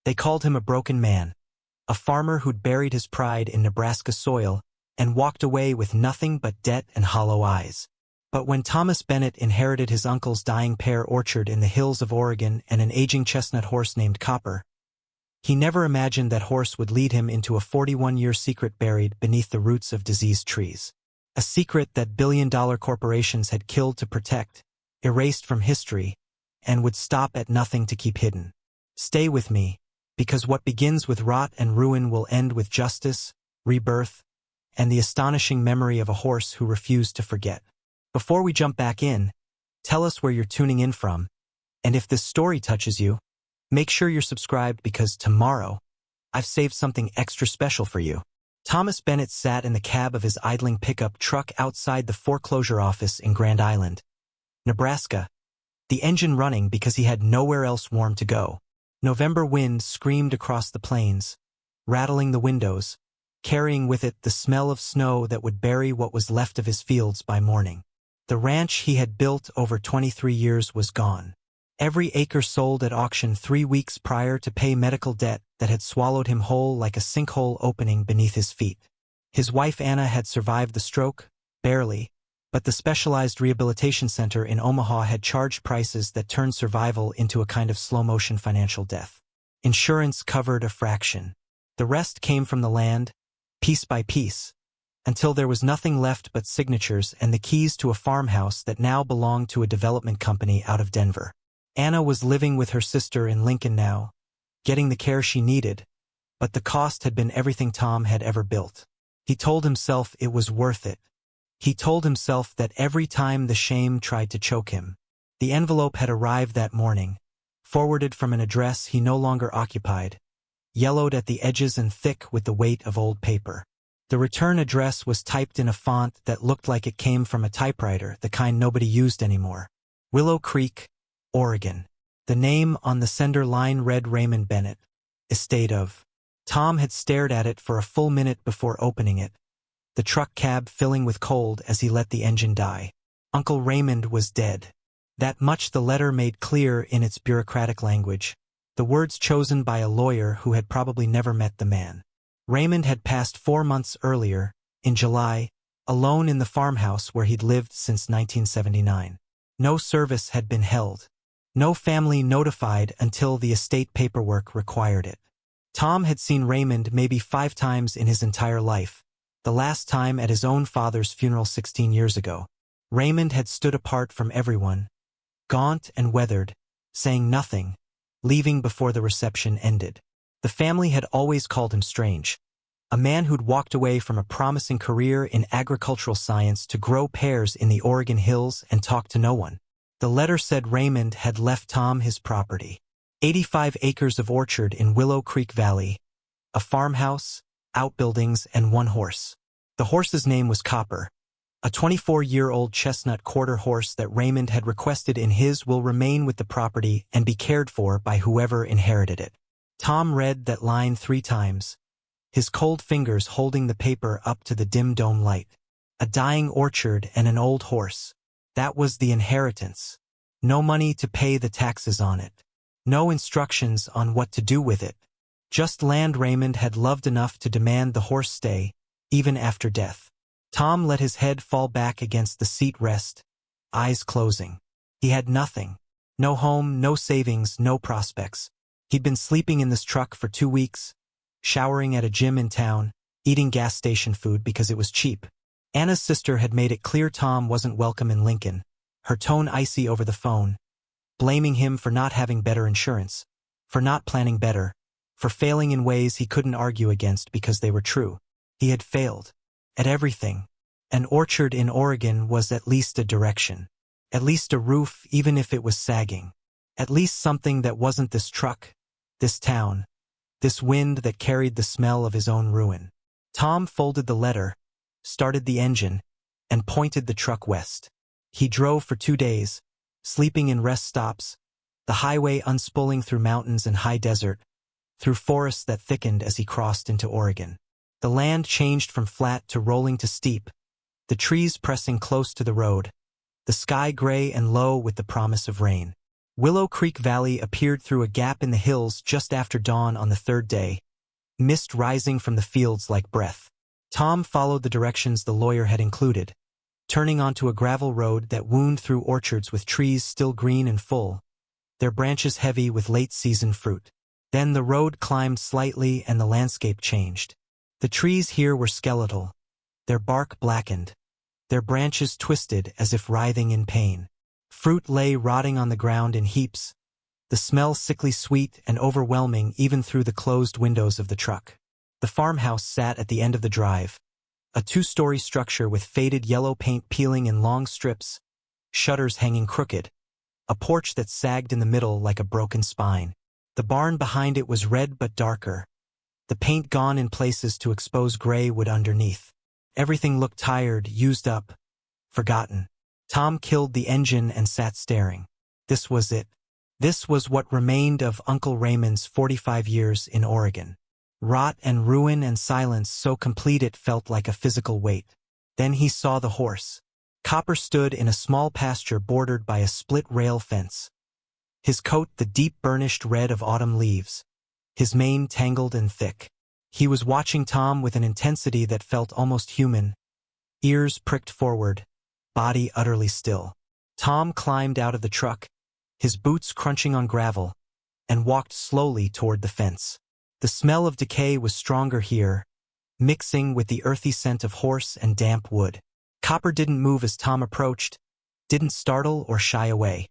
They called him a broken man, a farmer who'd buried his pride in Nebraska soil and walked away with nothing but debt and hollow eyes. But when Thomas Bennett inherited his uncle's dying pear orchard in the hills of Oregon and an aging chestnut horse named Copper, he never imagined that horse would lead him into a 41-year secret buried beneath the roots of diseased trees. A secret that billion-dollar corporations had killed to protect, erased from history, and would stop at nothing to keep hidden. Stay with me, because what begins with rot and ruin will end with justice, rebirth, and the astonishing memory of a horse who refused to forget. Before we jump back in, tell us where you're tuning in from, and if this story touches you, make sure you're subscribed because tomorrow, I've saved something extra special for you. Thomas Bennett sat in the cab of his idling pickup truck outside the foreclosure office in Grand Island, Nebraska, the engine running because he had nowhere else warm to go. November wind screamed across the plains, rattling the windows, carrying with it the smell of snow that would bury what was left of his fields by morning. The ranch he had built over 23 years was gone. Every acre sold at auction 3 weeks prior to pay medical debt that had swallowed him whole like a sinkhole opening beneath his feet. His wife Anna had survived the stroke, barely, but the specialized rehabilitation center in Omaha had charged prices that turned survival into a kind of slow-motion financial death. Insurance covered a fraction. The rest came from the land, piece by piece, until there was nothing left but signatures and the keys to a farmhouse that now belonged to a development company out of Denver. Anna was living with her sister in Lincoln now, getting the care she needed, but the cost had been everything Tom had ever built. He told himself it was worth it. He told himself that every time the shame tried to choke him. The envelope had arrived that morning, forwarded from an address he no longer occupied, yellowed at the edges and thick with the weight of old paper. The return address was typed in a font that looked like it came from a typewriter, the kind nobody used anymore. Willow Creek, Oregon. The name on the sender line read Raymond Bennett, estate of. Tom had stared at it for a full minute before opening it, the truck cab filling with cold as he let the engine die. Uncle Raymond was dead. That much the letter made clear in its bureaucratic language, the words chosen by a lawyer who had probably never met the man. Raymond had passed 4 months earlier, in July, alone in the farmhouse where he'd lived since 1979. No service had been held. No family notified until the estate paperwork required it. Tom had seen Raymond maybe 5 times in his entire life, the last time at his own father's funeral 16 years ago. Raymond had stood apart from everyone, gaunt and weathered, saying nothing, leaving before the reception ended. The family had always called him strange, a man who'd walked away from a promising career in agricultural science to grow pears in the Oregon hills and talk to no one. The letter said Raymond had left Tom his property, 85 acres of orchard in Willow Creek Valley, a farmhouse, outbuildings, and 1 horse. The horse's name was Copper, a 24-year-old chestnut quarter horse that Raymond had requested in his will remain with the property and be cared for by whoever inherited it. Tom read that line 3 times, his cold fingers holding the paper up to the dim dome light. A dying orchard and an old horse. That was the inheritance. No money to pay the taxes on it. No instructions on what to do with it. Just land Raymond had loved enough to demand the horse stay, even after death. Tom let his head fall back against the seat rest, eyes closing. He had nothing. No home, no savings, no prospects. He'd been sleeping in this truck for 2 weeks, showering at a gym in town, eating gas station food because it was cheap. Anna's sister had made it clear Tom wasn't welcome in Lincoln, her tone icy over the phone, blaming him for not having better insurance, for not planning better, for failing in ways he couldn't argue against because they were true. He had failed. At everything. An orchard in Oregon was at least a direction. At least a roof even if it was sagging. At least something that wasn't this truck, this town, this wind that carried the smell of his own ruin. Tom folded the letter, started the engine, and pointed the truck west. He drove for 2 days, sleeping in rest stops, the highway unspooling through mountains and high desert, through forests that thickened as he crossed into Oregon. The land changed from flat to rolling to steep, the trees pressing close to the road, the sky gray and low with the promise of rain. Willow Creek Valley appeared through a gap in the hills just after dawn on the third day, mist rising from the fields like breath. Tom followed the directions the lawyer had included, turning onto a gravel road that wound through orchards with trees still green and full, their branches heavy with late-season fruit. Then the road climbed slightly and the landscape changed. The trees here were skeletal, their bark blackened, their branches twisted as if writhing in pain. Fruit lay rotting on the ground in heaps, the smell sickly sweet and overwhelming even through the closed windows of the truck. The farmhouse sat at the end of the drive, a two-story structure with faded yellow paint peeling in long strips, shutters hanging crooked, a porch that sagged in the middle like a broken spine. The barn behind it was red but darker, the paint gone in places to expose gray wood underneath. Everything looked tired, used up, forgotten. Tom killed the engine and sat staring. This was it. This was what remained of Uncle Raymond's 45 years in Oregon. Rot and ruin and silence so complete it felt like a physical weight. Then he saw the horse. Copper stood in a small pasture bordered by a split-rail fence. His coat the deep burnished red of autumn leaves, his mane tangled and thick. He was watching Tom with an intensity that felt almost human, ears pricked forward, body utterly still. Tom climbed out of the truck, his boots crunching on gravel, and walked slowly toward the fence. The smell of decay was stronger here, mixing with the earthy scent of horse and damp wood. Copper didn't move as Tom approached, didn't startle or shy away.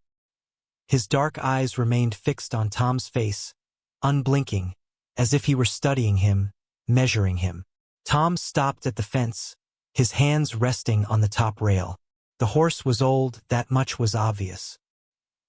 His dark eyes remained fixed on Tom's face, unblinking, as if he were studying him, measuring him. Tom stopped at the fence, his hands resting on the top rail. The horse was old, that much was obvious.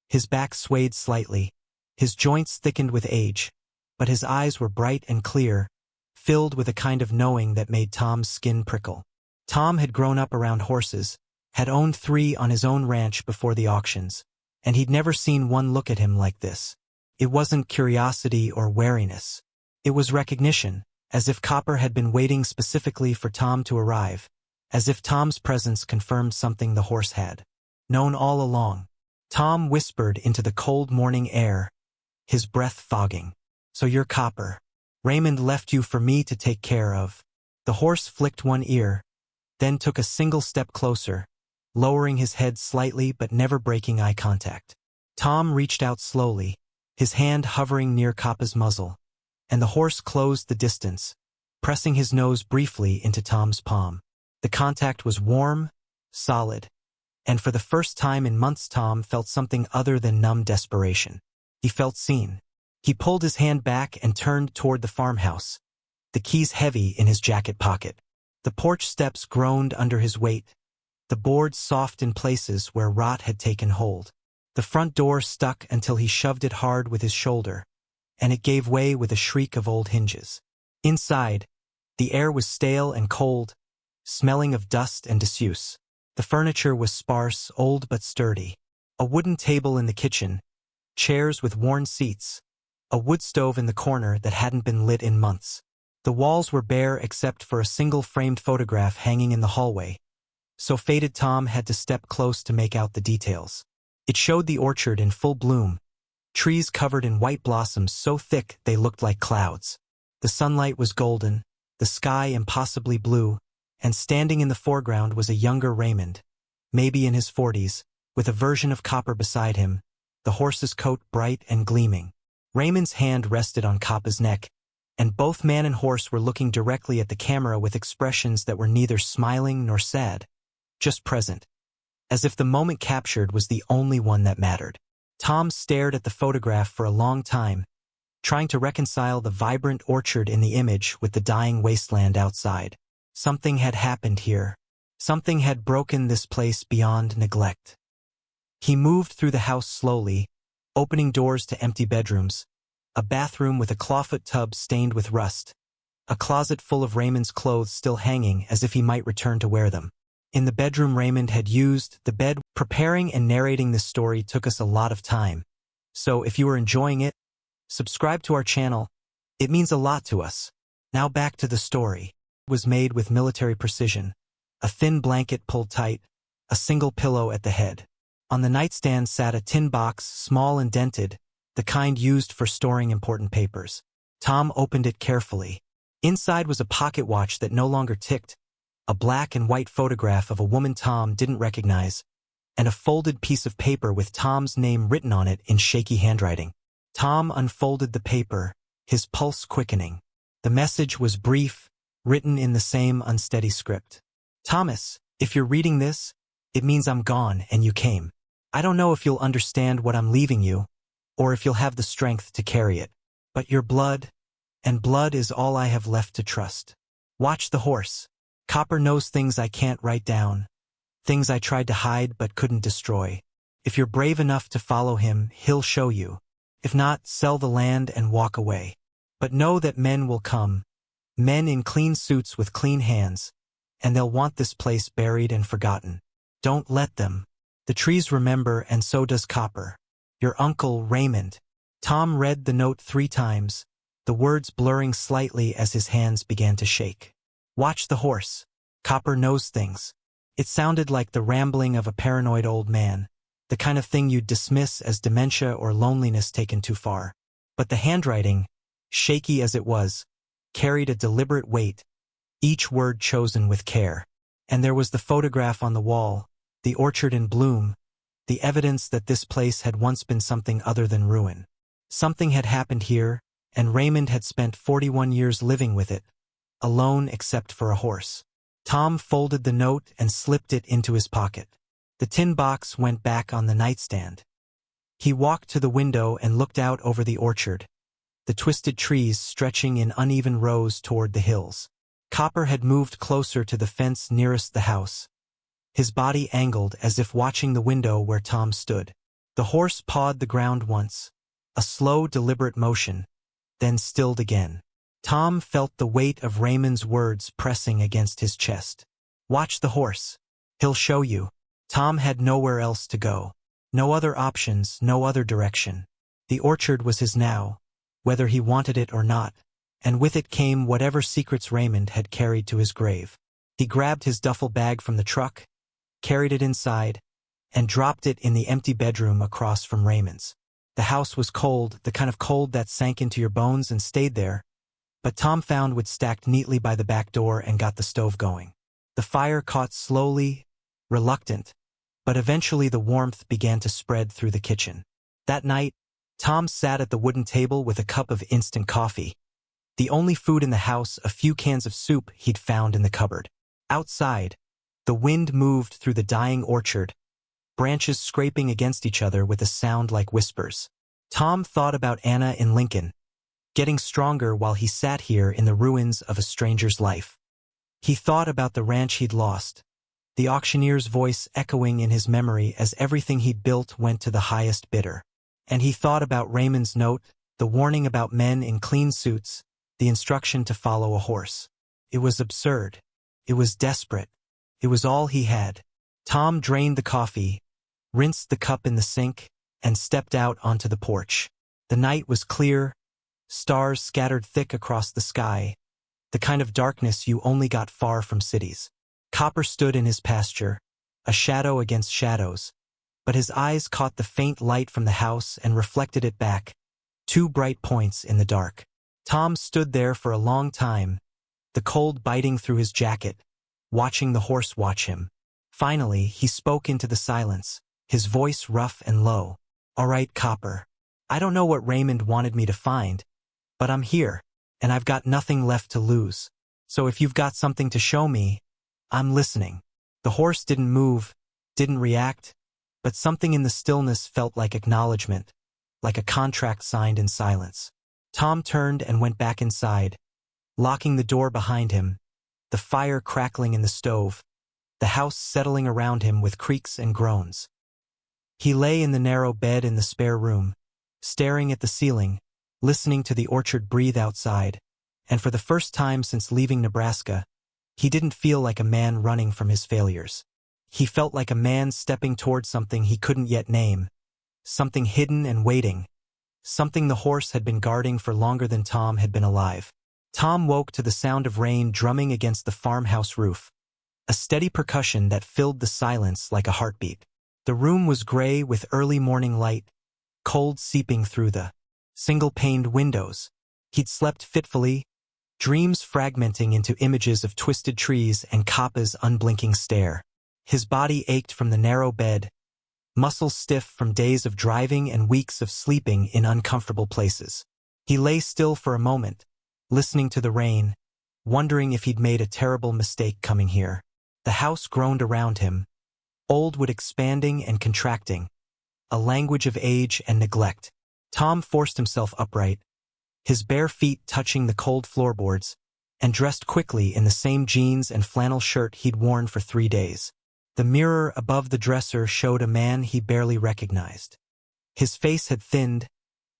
His back swayed slightly, his joints thickened with age, but his eyes were bright and clear, filled with a kind of knowing that made Tom's skin prickle. Tom had grown up around horses, had owned 3 on his own ranch before the auctions, and he'd never seen one look at him like this. It wasn't curiosity or wariness. It was recognition, as if Copper had been waiting specifically for Tom to arrive, as if Tom's presence confirmed something the horse had known all along. Tom whispered into the cold morning air, his breath fogging. "So you're Copper. Raymond left you for me to take care of." The horse flicked one ear, then took a single step closer, lowering his head slightly but never breaking eye contact. Tom reached out slowly, his hand hovering near Copper's muzzle, and the horse closed the distance, pressing his nose briefly into Tom's palm. The contact was warm, solid, and for the first time in months Tom felt something other than numb desperation. He felt seen. He pulled his hand back and turned toward the farmhouse, the keys heavy in his jacket pocket. The porch steps groaned under his weight, the boards soft in places where rot had taken hold. The front door stuck until he shoved it hard with his shoulder, and it gave way with a shriek of old hinges. Inside, the air was stale and cold, smelling of dust and disuse. The furniture was sparse, old but sturdy. A wooden table in the kitchen, chairs with worn seats, a wood stove in the corner that hadn't been lit in months. The walls were bare except for a single framed photograph hanging in the hallway, so faded Tom had to step close to make out the details. It showed the orchard in full bloom, trees covered in white blossoms so thick they looked like clouds. The sunlight was golden, the sky impossibly blue, and standing in the foreground was a younger Raymond, maybe in his 40s, with a version of Copper beside him, the horse's coat bright and gleaming. Raymond's hand rested on Copper's neck, and both man and horse were looking directly at the camera with expressions that were neither smiling nor sad, just present, as if the moment captured was the only one that mattered. Tom stared at the photograph for a long time, trying to reconcile the vibrant orchard in the image with the dying wasteland outside. Something had happened here. Something had broken this place beyond neglect. He moved through the house slowly, opening doors to empty bedrooms, a bathroom with a clawfoot tub stained with rust, a closet full of Raymond's clothes still hanging as if he might return to wear them. In the bedroom Raymond had used, the bed. Preparing and narrating this story took us a lot of time, so if you are enjoying it, subscribe to our channel. It means a lot to us. Now back to the story. It was made with military precision, a thin blanket pulled tight, a single pillow at the head. On the nightstand sat a tin box, small and dented, the kind used for storing important papers. Tom opened it carefully. Inside was a pocket watch that no longer ticked, a black and white photograph of a woman Tom didn't recognize, and a folded piece of paper with Tom's name written on it in shaky handwriting. Tom unfolded the paper, his pulse quickening. The message was brief, written in the same unsteady script. Thomas, if you're reading this, it means I'm gone and you came. I don't know if you'll understand what I'm leaving you, or if you'll have the strength to carry it. But your blood, and blood is all I have left to trust. Watch the horse. Copper knows things I can't write down, things I tried to hide but couldn't destroy. If you're brave enough to follow him, he'll show you. If not, sell the land and walk away. But know that men will come, men in clean suits with clean hands, and they'll want this place buried and forgotten. Don't let them. The trees remember, and so does Copper. Your uncle, Raymond. Tom read the note 3 times, the words blurring slightly as his hands began to shake. Watch the horse. Copper knows things. It sounded like the rambling of a paranoid old man, the kind of thing you'd dismiss as dementia or loneliness taken too far. But the handwriting, shaky as it was, carried a deliberate weight, each word chosen with care. And there was the photograph on the wall, the orchard in bloom, the evidence that this place had once been something other than ruin. Something had happened here, and Raymond had spent 41 years living with it, alone except for a horse. Tom folded the note and slipped it into his pocket. The tin box went back on the nightstand. He walked to the window and looked out over the orchard, the twisted trees stretching in uneven rows toward the hills. Copper had moved closer to the fence nearest the house, his body angled as if watching the window where Tom stood. The horse pawed the ground once, a slow, deliberate motion, then stilled again. Tom felt the weight of Raymond's words pressing against his chest. Watch the horse. He'll show you. Tom had nowhere else to go. No other options, no other direction. The orchard was his now, whether he wanted it or not, and with it came whatever secrets Raymond had carried to his grave. He grabbed his duffel bag from the truck, carried it inside, and dropped it in the empty bedroom across from Raymond's. The house was cold, the kind of cold that sank into your bones and stayed there, but Tom found wood stacked neatly by the back door and got the stove going. The fire caught slowly, reluctant, but eventually the warmth began to spread through the kitchen. That night, Tom sat at the wooden table with a cup of instant coffee. The only food in the house, a few cans of soup he'd found in the cupboard. Outside, the wind moved through the dying orchard, branches scraping against each other with a sound like whispers. Tom thought about Anna in Lincoln, getting stronger while he sat here in the ruins of a stranger's life. He thought about the ranch he'd lost, the auctioneer's voice echoing in his memory as everything he'd built went to the highest bidder. And he thought about Raymond's note, the warning about men in clean suits, the instruction to follow a horse. It was absurd. It was desperate. It was all he had. Tom drained the coffee, rinsed the cup in the sink, and stepped out onto the porch. The night was clear, stars scattered thick across the sky, the kind of darkness you only got far from cities. Copper stood in his pasture, a shadow against shadows, but his eyes caught the faint light from the house and reflected it back, 2 bright points in the dark. Tom stood there for a long time, the cold biting through his jacket, watching the horse watch him. Finally, he spoke into the silence, his voice rough and low. All right, Copper. I don't know what Raymond wanted me to find, but I'm here, and I've got nothing left to lose. So if you've got something to show me, I'm listening. The horse didn't move, didn't react, but something in the stillness felt like acknowledgement, like a contract signed in silence. Tom turned and went back inside, locking the door behind him, the fire crackling in the stove, the house settling around him with creaks and groans. He lay in the narrow bed in the spare room, staring at the ceiling, listening to the orchard breathe outside, and for the first time since leaving Nebraska, he didn't feel like a man running from his failures. He felt like a man stepping toward something he couldn't yet name, something hidden and waiting, something the horse had been guarding for longer than Tom had been alive. Tom woke to the sound of rain drumming against the farmhouse roof, a steady percussion that filled the silence like a heartbeat. The room was gray with early morning light, cold seeping through the single-paned windows. He'd slept fitfully, dreams fragmenting into images of twisted trees and Kappa's unblinking stare. His body ached from the narrow bed, muscles stiff from days of driving and weeks of sleeping in uncomfortable places. He lay still for a moment, listening to the rain, wondering if he'd made a terrible mistake coming here. The house groaned around him, old wood expanding and contracting, a language of age and neglect. Tom forced himself upright, his bare feet touching the cold floorboards, and dressed quickly in the same jeans and flannel shirt he'd worn for 3 days. The mirror above the dresser showed a man he barely recognized. His face had thinned,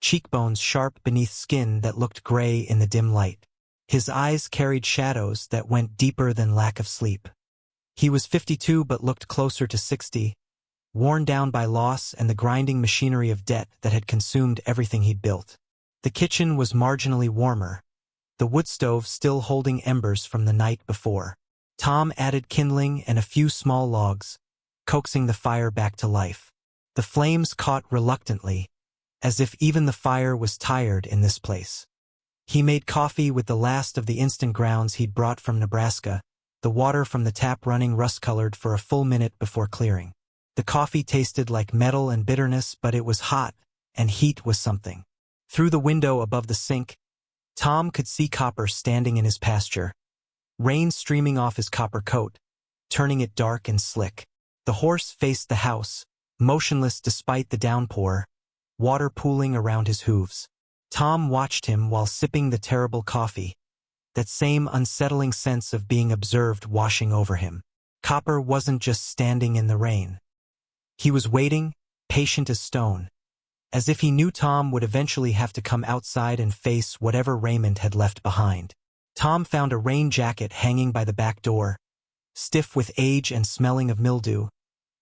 cheekbones sharp beneath skin that looked gray in the dim light. His eyes carried shadows that went deeper than lack of sleep. He was 52 but looked closer to 60, worn down by loss and the grinding machinery of debt that had consumed everything he'd built. The kitchen was marginally warmer, the wood stove still holding embers from the night before. Tom added kindling and a few small logs, coaxing the fire back to life. The flames caught reluctantly, as if even the fire was tired in this place. He made coffee with the last of the instant grounds he'd brought from Nebraska, the water from the tap running rust-colored for a full minute before clearing. The coffee tasted like metal and bitterness, but it was hot, and heat was something. Through the window above the sink, Tom could see Copper standing in his pasture, rain streaming off his copper coat, turning it dark and slick. The horse faced the house, motionless despite the downpour, water pooling around his hooves. Tom watched him while sipping the terrible coffee, that same unsettling sense of being observed washing over him. Copper wasn't just standing in the rain. He was waiting, patient as stone, as if he knew Tom would eventually have to come outside and face whatever Raymond had left behind. Tom found a rain jacket hanging by the back door, stiff with age and smelling of mildew,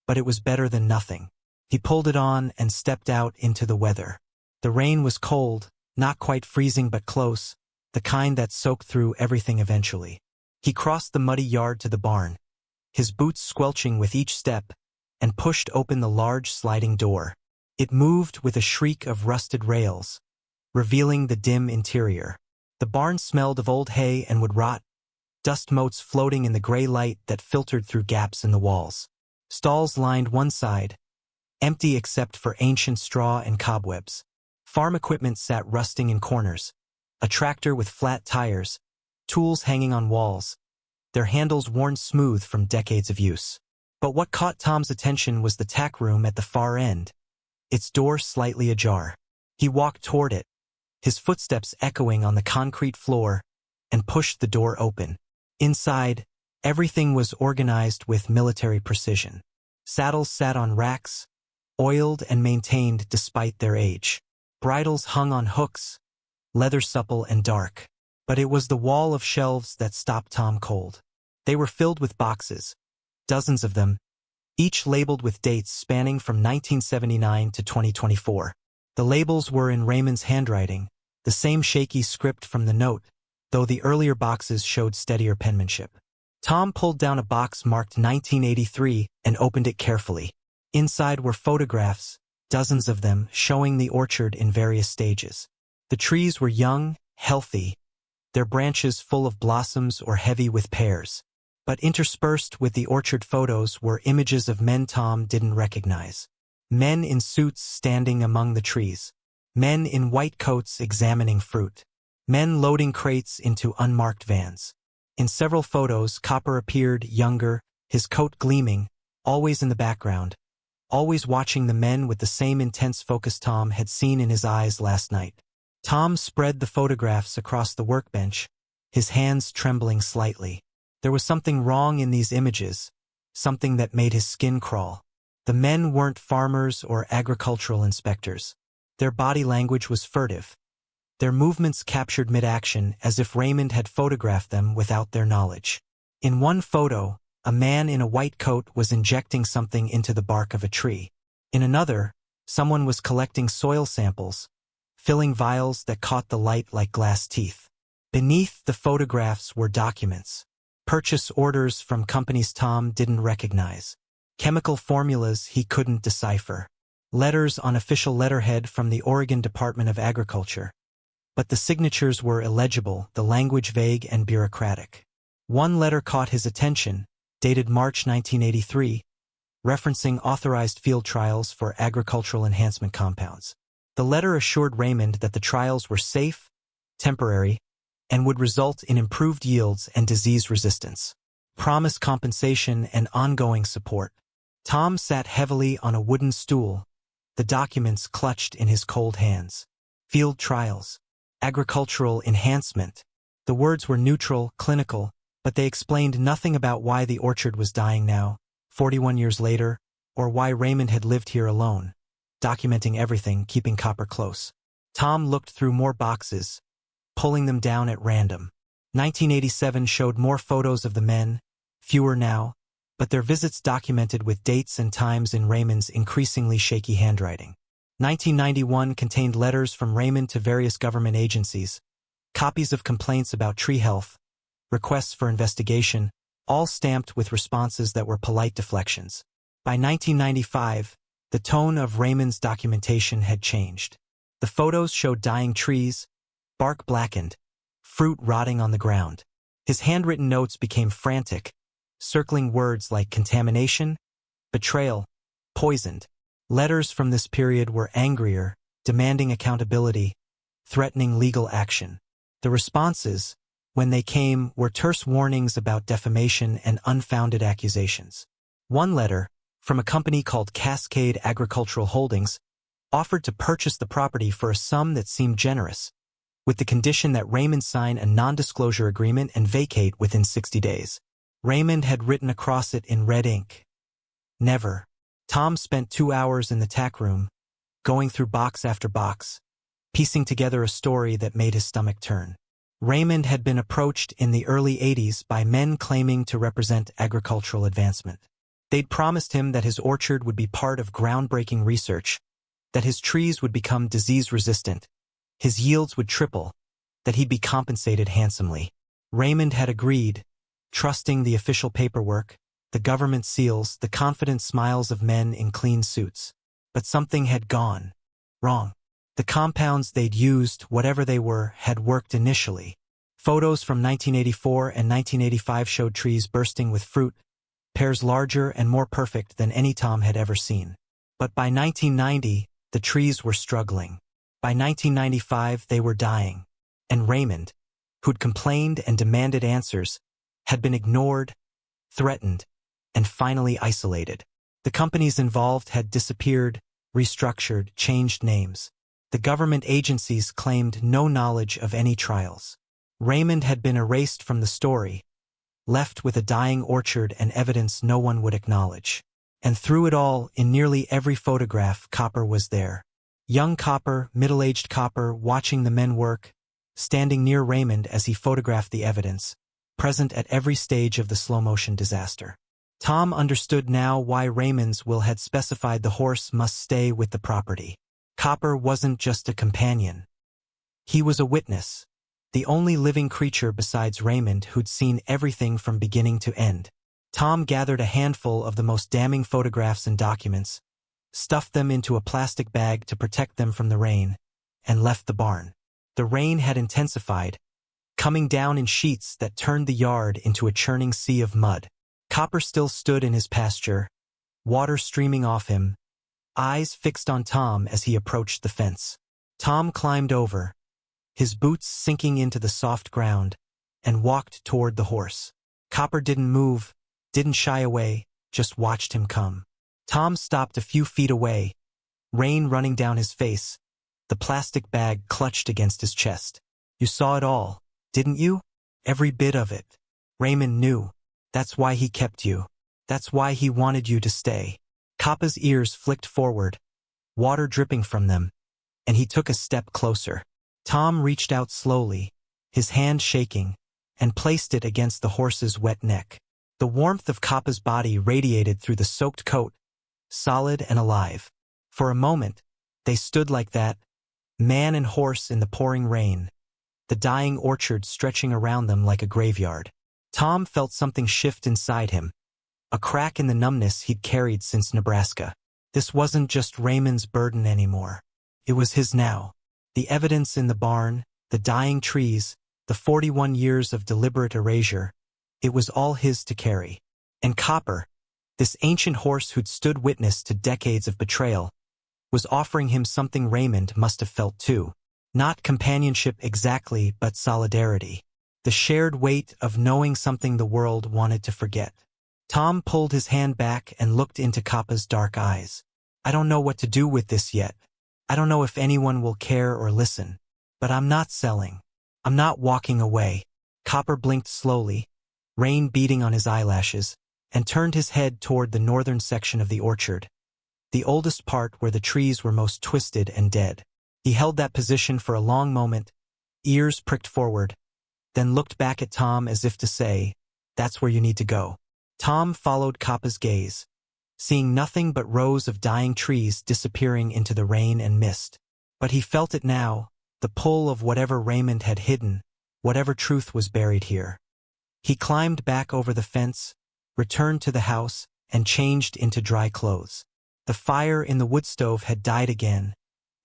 but it was better than nothing. He pulled it on and stepped out into the weather. The rain was cold, not quite freezing but close, the kind that soaked through everything eventually. He crossed the muddy yard to the barn, his boots squelching with each step, and pushed open the large sliding door. It moved with a shriek of rusted rails, revealing the dim interior. The barn smelled of old hay and wood rot, dust motes floating in the gray light that filtered through gaps in the walls. Stalls lined one side, empty except for ancient straw and cobwebs. Farm equipment sat rusting in corners, a tractor with flat tires, tools hanging on walls, their handles worn smooth from decades of use. But what caught Tom's attention was the tack room at the far end, its door slightly ajar. He walked toward it, his footsteps echoing on the concrete floor, and pushed the door open. Inside, everything was organized with military precision. Saddles sat on racks, oiled and maintained despite their age. Bridles hung on hooks, leather supple and dark. But it was the wall of shelves that stopped Tom cold. They were filled with boxes, dozens of them, each labeled with dates spanning from 1979 to 2024. The labels were in Raymond's handwriting, the same shaky script from the note, though the earlier boxes showed steadier penmanship. Tom pulled down a box marked 1983 and opened it carefully. Inside were photographs, dozens of them, showing the orchard in various stages. The trees were young, healthy, their branches full of blossoms or heavy with pears. But interspersed with the orchard photos were images of men Tom didn't recognize. Men in suits standing among the trees. Men in white coats examining fruit. Men loading crates into unmarked vans. In several photos, Copper appeared younger, his coat gleaming, always in the background, always watching the men with the same intense focus Tom had seen in his eyes last night. Tom spread the photographs across the workbench, his hands trembling slightly. There was something wrong in these images, something that made his skin crawl. The men weren't farmers or agricultural inspectors. Their body language was furtive. Their movements captured mid-action as if Raymond had photographed them without their knowledge. In one photo, a man in a white coat was injecting something into the bark of a tree. In another, someone was collecting soil samples, filling vials that caught the light like glass teeth. Beneath the photographs were documents. Purchase orders from companies Tom didn't recognize. Chemical formulas he couldn't decipher. Letters on official letterhead from the Oregon Department of Agriculture. But the signatures were illegible, the language vague and bureaucratic. One letter caught his attention, dated March 1983, referencing authorized field trials for agricultural enhancement compounds. The letter assured Raymond that the trials were safe, temporary, and would result in improved yields and disease resistance. Promised compensation and ongoing support. Tom sat heavily on a wooden stool, the documents clutched in his cold hands. Field trials. Agricultural enhancement. The words were neutral, clinical, but they explained nothing about why the orchard was dying now, 41 years later, or why Raymond had lived here alone, documenting everything, keeping Copper close. Tom looked through more boxes, pulling them down at random. 1987 showed more photos of the men, fewer now, but their visits documented with dates and times in Raymond's increasingly shaky handwriting. 1991 contained letters from Raymond to various government agencies, copies of complaints about tree health, requests for investigation, all stamped with responses that were polite deflections. By 1995, the tone of Raymond's documentation had changed. The photos showed dying trees, bark blackened, fruit rotting on the ground. His handwritten notes became frantic, circling words like contamination, betrayal, poisoned. Letters from this period were angrier, demanding accountability, threatening legal action. The responses, when they came, were terse warnings about defamation and unfounded accusations. One letter, from a company called Cascade Agricultural Holdings, offered to purchase the property for a sum that seemed generous, with the condition that Raymond sign a non-disclosure agreement and vacate within 60 days. Raymond had written across it in red ink. Never. Tom spent 2 hours in the tack room, going through box after box, piecing together a story that made his stomach turn. Raymond had been approached in the early 80s by men claiming to represent agricultural advancement. They'd promised him that his orchard would be part of groundbreaking research, that his trees would become disease-resistant, his yields would triple, that he'd be compensated handsomely. Raymond had agreed, trusting the official paperwork, the government seals, the confident smiles of men in clean suits. But something had gone wrong. The compounds they'd used, whatever they were, had worked initially. Photos from 1984 and 1985 showed trees bursting with fruit, pears larger and more perfect than any Tom had ever seen. But by 1990, the trees were struggling. By 1995, they were dying. And Raymond, who'd complained and demanded answers, had been ignored, threatened, and finally isolated. The companies involved had disappeared, restructured, changed names. The government agencies claimed no knowledge of any trials. Raymond had been erased from the story, left with a dying orchard and evidence no one would acknowledge. And through it all, in nearly every photograph, Copper was there. Young Copper, middle-aged Copper, watching the men work, standing near Raymond as he photographed the evidence, present at every stage of the slow-motion disaster. Tom understood now why Raymond's will had specified the horse must stay with the property. Copper wasn't just a companion. He was a witness, the only living creature besides Raymond who'd seen everything from beginning to end. Tom gathered a handful of the most damning photographs and documents, stuffed them into a plastic bag to protect them from the rain, and left the barn. The rain had intensified, coming down in sheets that turned the yard into a churning sea of mud. Copper still stood in his pasture, water streaming off him, eyes fixed on Tom as he approached the fence. Tom climbed over, his boots sinking into the soft ground, and walked toward the horse. Copper didn't move, didn't shy away, just watched him come. Tom stopped a few feet away, rain running down his face, the plastic bag clutched against his chest. You saw it all, didn't you? Every bit of it. Raymond knew. That's why he kept you. That's why he wanted you to stay. Coppa's ears flicked forward, water dripping from them, and he took a step closer. Tom reached out slowly, his hand shaking, and placed it against the horse's wet neck. The warmth of Coppa's body radiated through the soaked coat, solid and alive. For a moment, they stood like that, man and horse in the pouring rain, the dying orchard stretching around them like a graveyard. Tom felt something shift inside him, a crack in the numbness he'd carried since Nebraska. This wasn't just Raymond's burden anymore. It was his now. The evidence in the barn, the dying trees, the 41 years of deliberate erasure, it was all his to carry. And Copper, this ancient horse who'd stood witness to decades of betrayal, was offering him something Raymond must have felt too. Not companionship exactly, but solidarity. The shared weight of knowing something the world wanted to forget. Tom pulled his hand back and looked into Coppa's dark eyes. I don't know what to do with this yet. I don't know if anyone will care or listen. But I'm not selling. I'm not walking away. Copper blinked slowly, rain beating on his eyelashes, and turned his head toward the northern section of the orchard, the oldest part where the trees were most twisted and dead. He held that position for a long moment, ears pricked forward, then looked back at Tom as if to say, "That's where you need to go." Tom followed Coppa's gaze, seeing nothing but rows of dying trees disappearing into the rain and mist. But he felt it now, the pull of whatever Raymond had hidden, whatever truth was buried here. He climbed back over the fence, returned to the house, and changed into dry clothes. The fire in the wood stove had died again,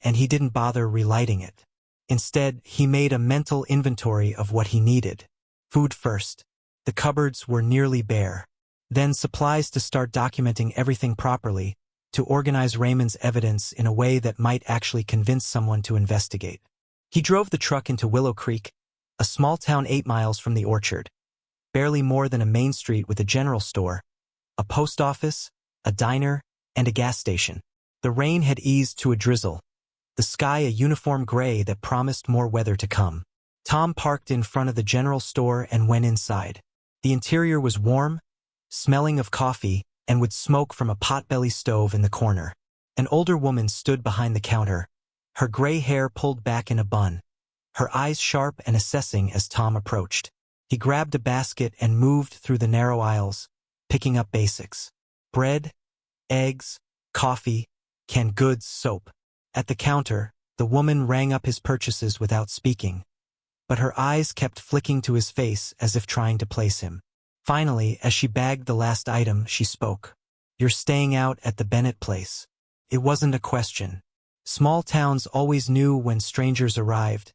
and he didn't bother relighting it. Instead, he made a mental inventory of what he needed. Food first. The cupboards were nearly bare. Then supplies to start documenting everything properly, to organize Raymond's evidence in a way that might actually convince someone to investigate. He drove the truck into Willow Creek, a small town 8 miles from the orchard. Barely more than a main street with a general store, a post office, a diner, and a gas station. The rain had eased to a drizzle, the sky a uniform gray that promised more weather to come. Tom parked in front of the general store and went inside. The interior was warm, smelling of coffee, and with smoke from a potbelly stove in the corner. An older woman stood behind the counter, her gray hair pulled back in a bun, her eyes sharp and assessing as Tom approached. He grabbed a basket and moved through the narrow aisles, picking up basics. Bread, eggs, coffee, canned goods, soap. At the counter, the woman rang up his purchases without speaking, but her eyes kept flicking to his face as if trying to place him. Finally, as she bagged the last item, she spoke. "You're staying out at the Bennett place." It wasn't a question. Small towns always knew when strangers arrived,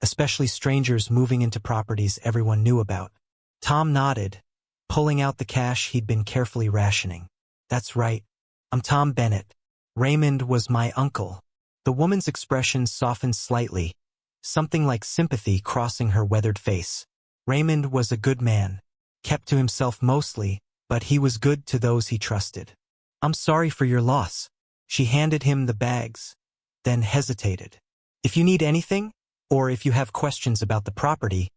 especially strangers moving into properties everyone knew about. Tom nodded, pulling out the cash he'd been carefully rationing. "That's right. I'm Tom Bennett. Raymond was my uncle." The woman's expression softened slightly, something like sympathy crossing her weathered face. Raymond was a good man, kept to himself mostly, but he was good to those he trusted. "I'm sorry for your loss." She handed him the bags, then hesitated. "If you need anything, or if you have questions about the property,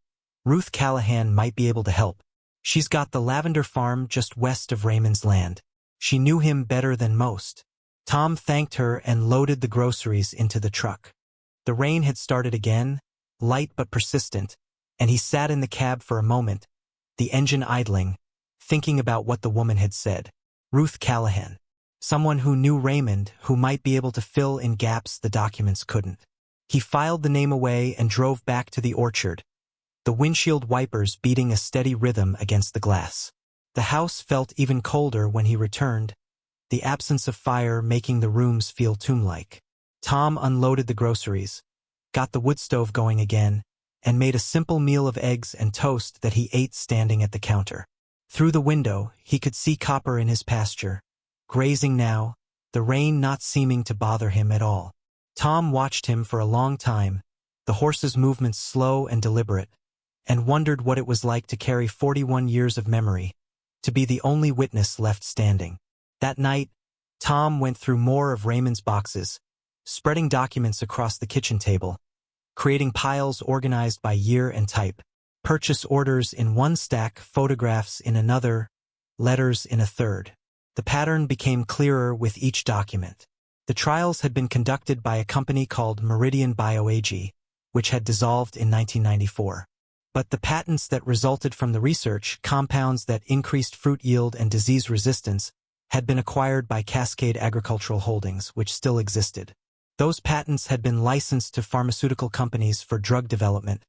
Ruth Callahan might be able to help. She's got the lavender farm just west of Raymond's land." She knew him better than most. Tom thanked her and loaded the groceries into the truck. The rain had started again, light but persistent, and he sat in the cab for a moment, the engine idling, thinking about what the woman had said. Ruth Callahan. Someone who knew Raymond, who might be able to fill in gaps the documents couldn't. He filed the name away and drove back to the orchard, the windshield wipers beating a steady rhythm against the glass. The house felt even colder when he returned, the absence of fire making the rooms feel tomb-like. Tom unloaded the groceries, got the wood stove going again, and made a simple meal of eggs and toast that he ate standing at the counter. Through the window, he could see Copper in his pasture, grazing now, the rain not seeming to bother him at all. Tom watched him for a long time, the horse's movements slow and deliberate, and wondered what it was like to carry 41 years of memory, to be the only witness left standing. That night, Tom went through more of Raymond's boxes, spreading documents across the kitchen table, creating piles organized by year and type, purchase orders in one stack, photographs in another, letters in a third. The pattern became clearer with each document. The trials had been conducted by a company called Meridian Bio AG, which had dissolved in 1994. But the patents that resulted from the research, compounds that increased fruit yield and disease resistance, had been acquired by Cascade Agricultural Holdings, which still existed. Those patents had been licensed to pharmaceutical companies for drug development,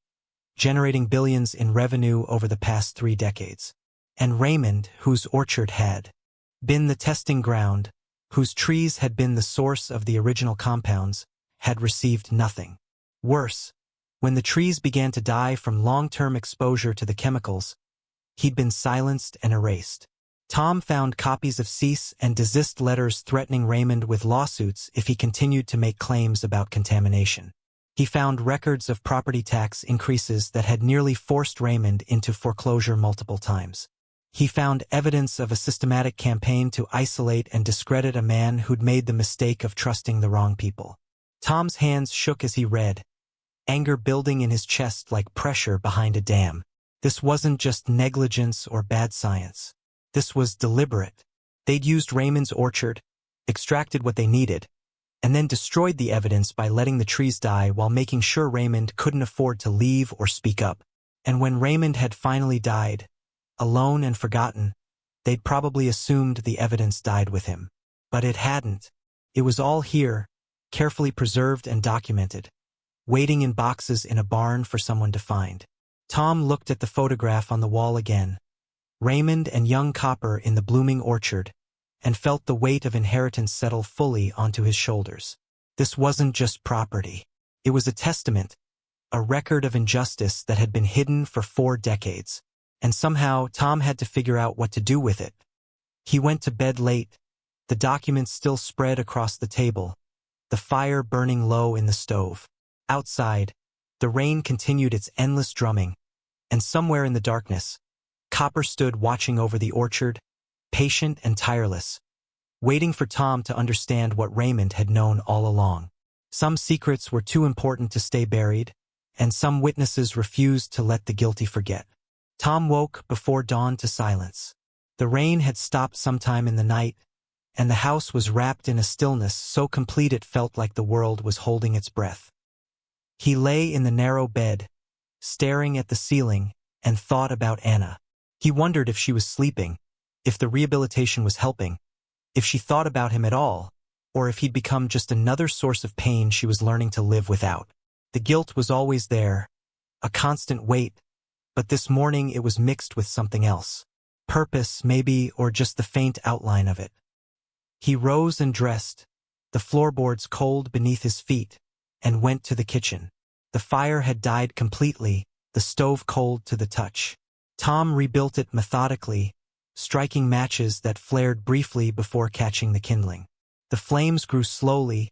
generating billions in revenue over the past 3 decades. And Raymond, whose orchard had been the testing ground, whose trees had been the source of the original compounds, had received nothing. Worse, when the trees began to die from long-term exposure to the chemicals, he'd been silenced and erased. Tom found copies of cease and desist letters threatening Raymond with lawsuits if he continued to make claims about contamination. He found records of property tax increases that had nearly forced Raymond into foreclosure multiple times. He found evidence of a systematic campaign to isolate and discredit a man who'd made the mistake of trusting the wrong people. Tom's hands shook as he read, anger building in his chest like pressure behind a dam. This wasn't just negligence or bad science. This was deliberate. They'd used Raymond's orchard, extracted what they needed, and then destroyed the evidence by letting the trees die while making sure Raymond couldn't afford to leave or speak up. And when Raymond had finally died, alone and forgotten, they'd probably assumed the evidence died with him. But it hadn't. It was all here, carefully preserved and documented, waiting in boxes in a barn for someone to find. Tom looked at the photograph on the wall again, Raymond and young Copper in the blooming orchard, and felt the weight of inheritance settle fully onto his shoulders. This wasn't just property. It was a testament, a record of injustice that had been hidden for 4 decades. And somehow Tom had to figure out what to do with it. He went to bed late, the documents still spread across the table, the fire burning low in the stove. Outside, the rain continued its endless drumming, and somewhere in the darkness, Copper stood watching over the orchard, patient and tireless, waiting for Tom to understand what Raymond had known all along. Some secrets were too important to stay buried, and some witnesses refused to let the guilty forget. Tom woke before dawn to silence. The rain had stopped sometime in the night, and the house was wrapped in a stillness so complete it felt like the world was holding its breath. He lay in the narrow bed, staring at the ceiling, and thought about Anna. He wondered if she was sleeping, if the rehabilitation was helping, if she thought about him at all, or if he'd become just another source of pain she was learning to live without. The guilt was always there, a constant weight, but this morning it was mixed with something else. Purpose, maybe, or just the faint outline of it. He rose and dressed, the floorboards cold beneath his feet, and went to the kitchen. The fire had died completely, the stove cold to the touch. Tom rebuilt it methodically, striking matches that flared briefly before catching the kindling. The flames grew slowly,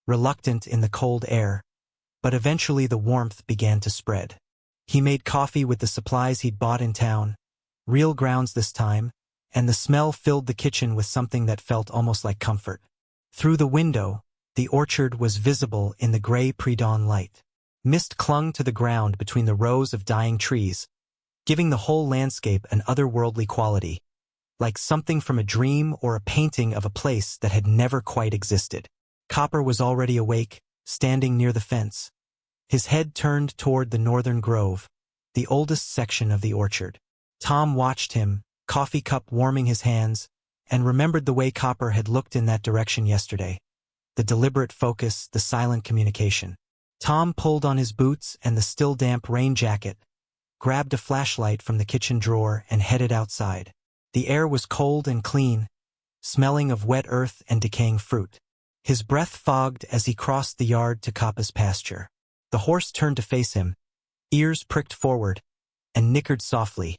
reluctant in the cold air, but eventually the warmth began to spread. He made coffee with the supplies he'd bought in town, real grounds this time, and the smell filled the kitchen with something that felt almost like comfort. Through the window, the orchard was visible in the gray pre-dawn light. Mist clung to the ground between the rows of dying trees, giving the whole landscape an otherworldly quality, like something from a dream or a painting of a place that had never quite existed. Copper was already awake, standing near the fence, his head turned toward the northern grove, the oldest section of the orchard. Tom watched him, coffee cup warming his hands, and remembered the way Copper had looked in that direction yesterday. The deliberate focus, the silent communication. Tom pulled on his boots and the still damp rain jacket, grabbed a flashlight from the kitchen drawer and headed outside. The air was cold and clean, smelling of wet earth and decaying fruit. His breath fogged as he crossed the yard to Coppa's pasture. The horse turned to face him, ears pricked forward, and nickered softly,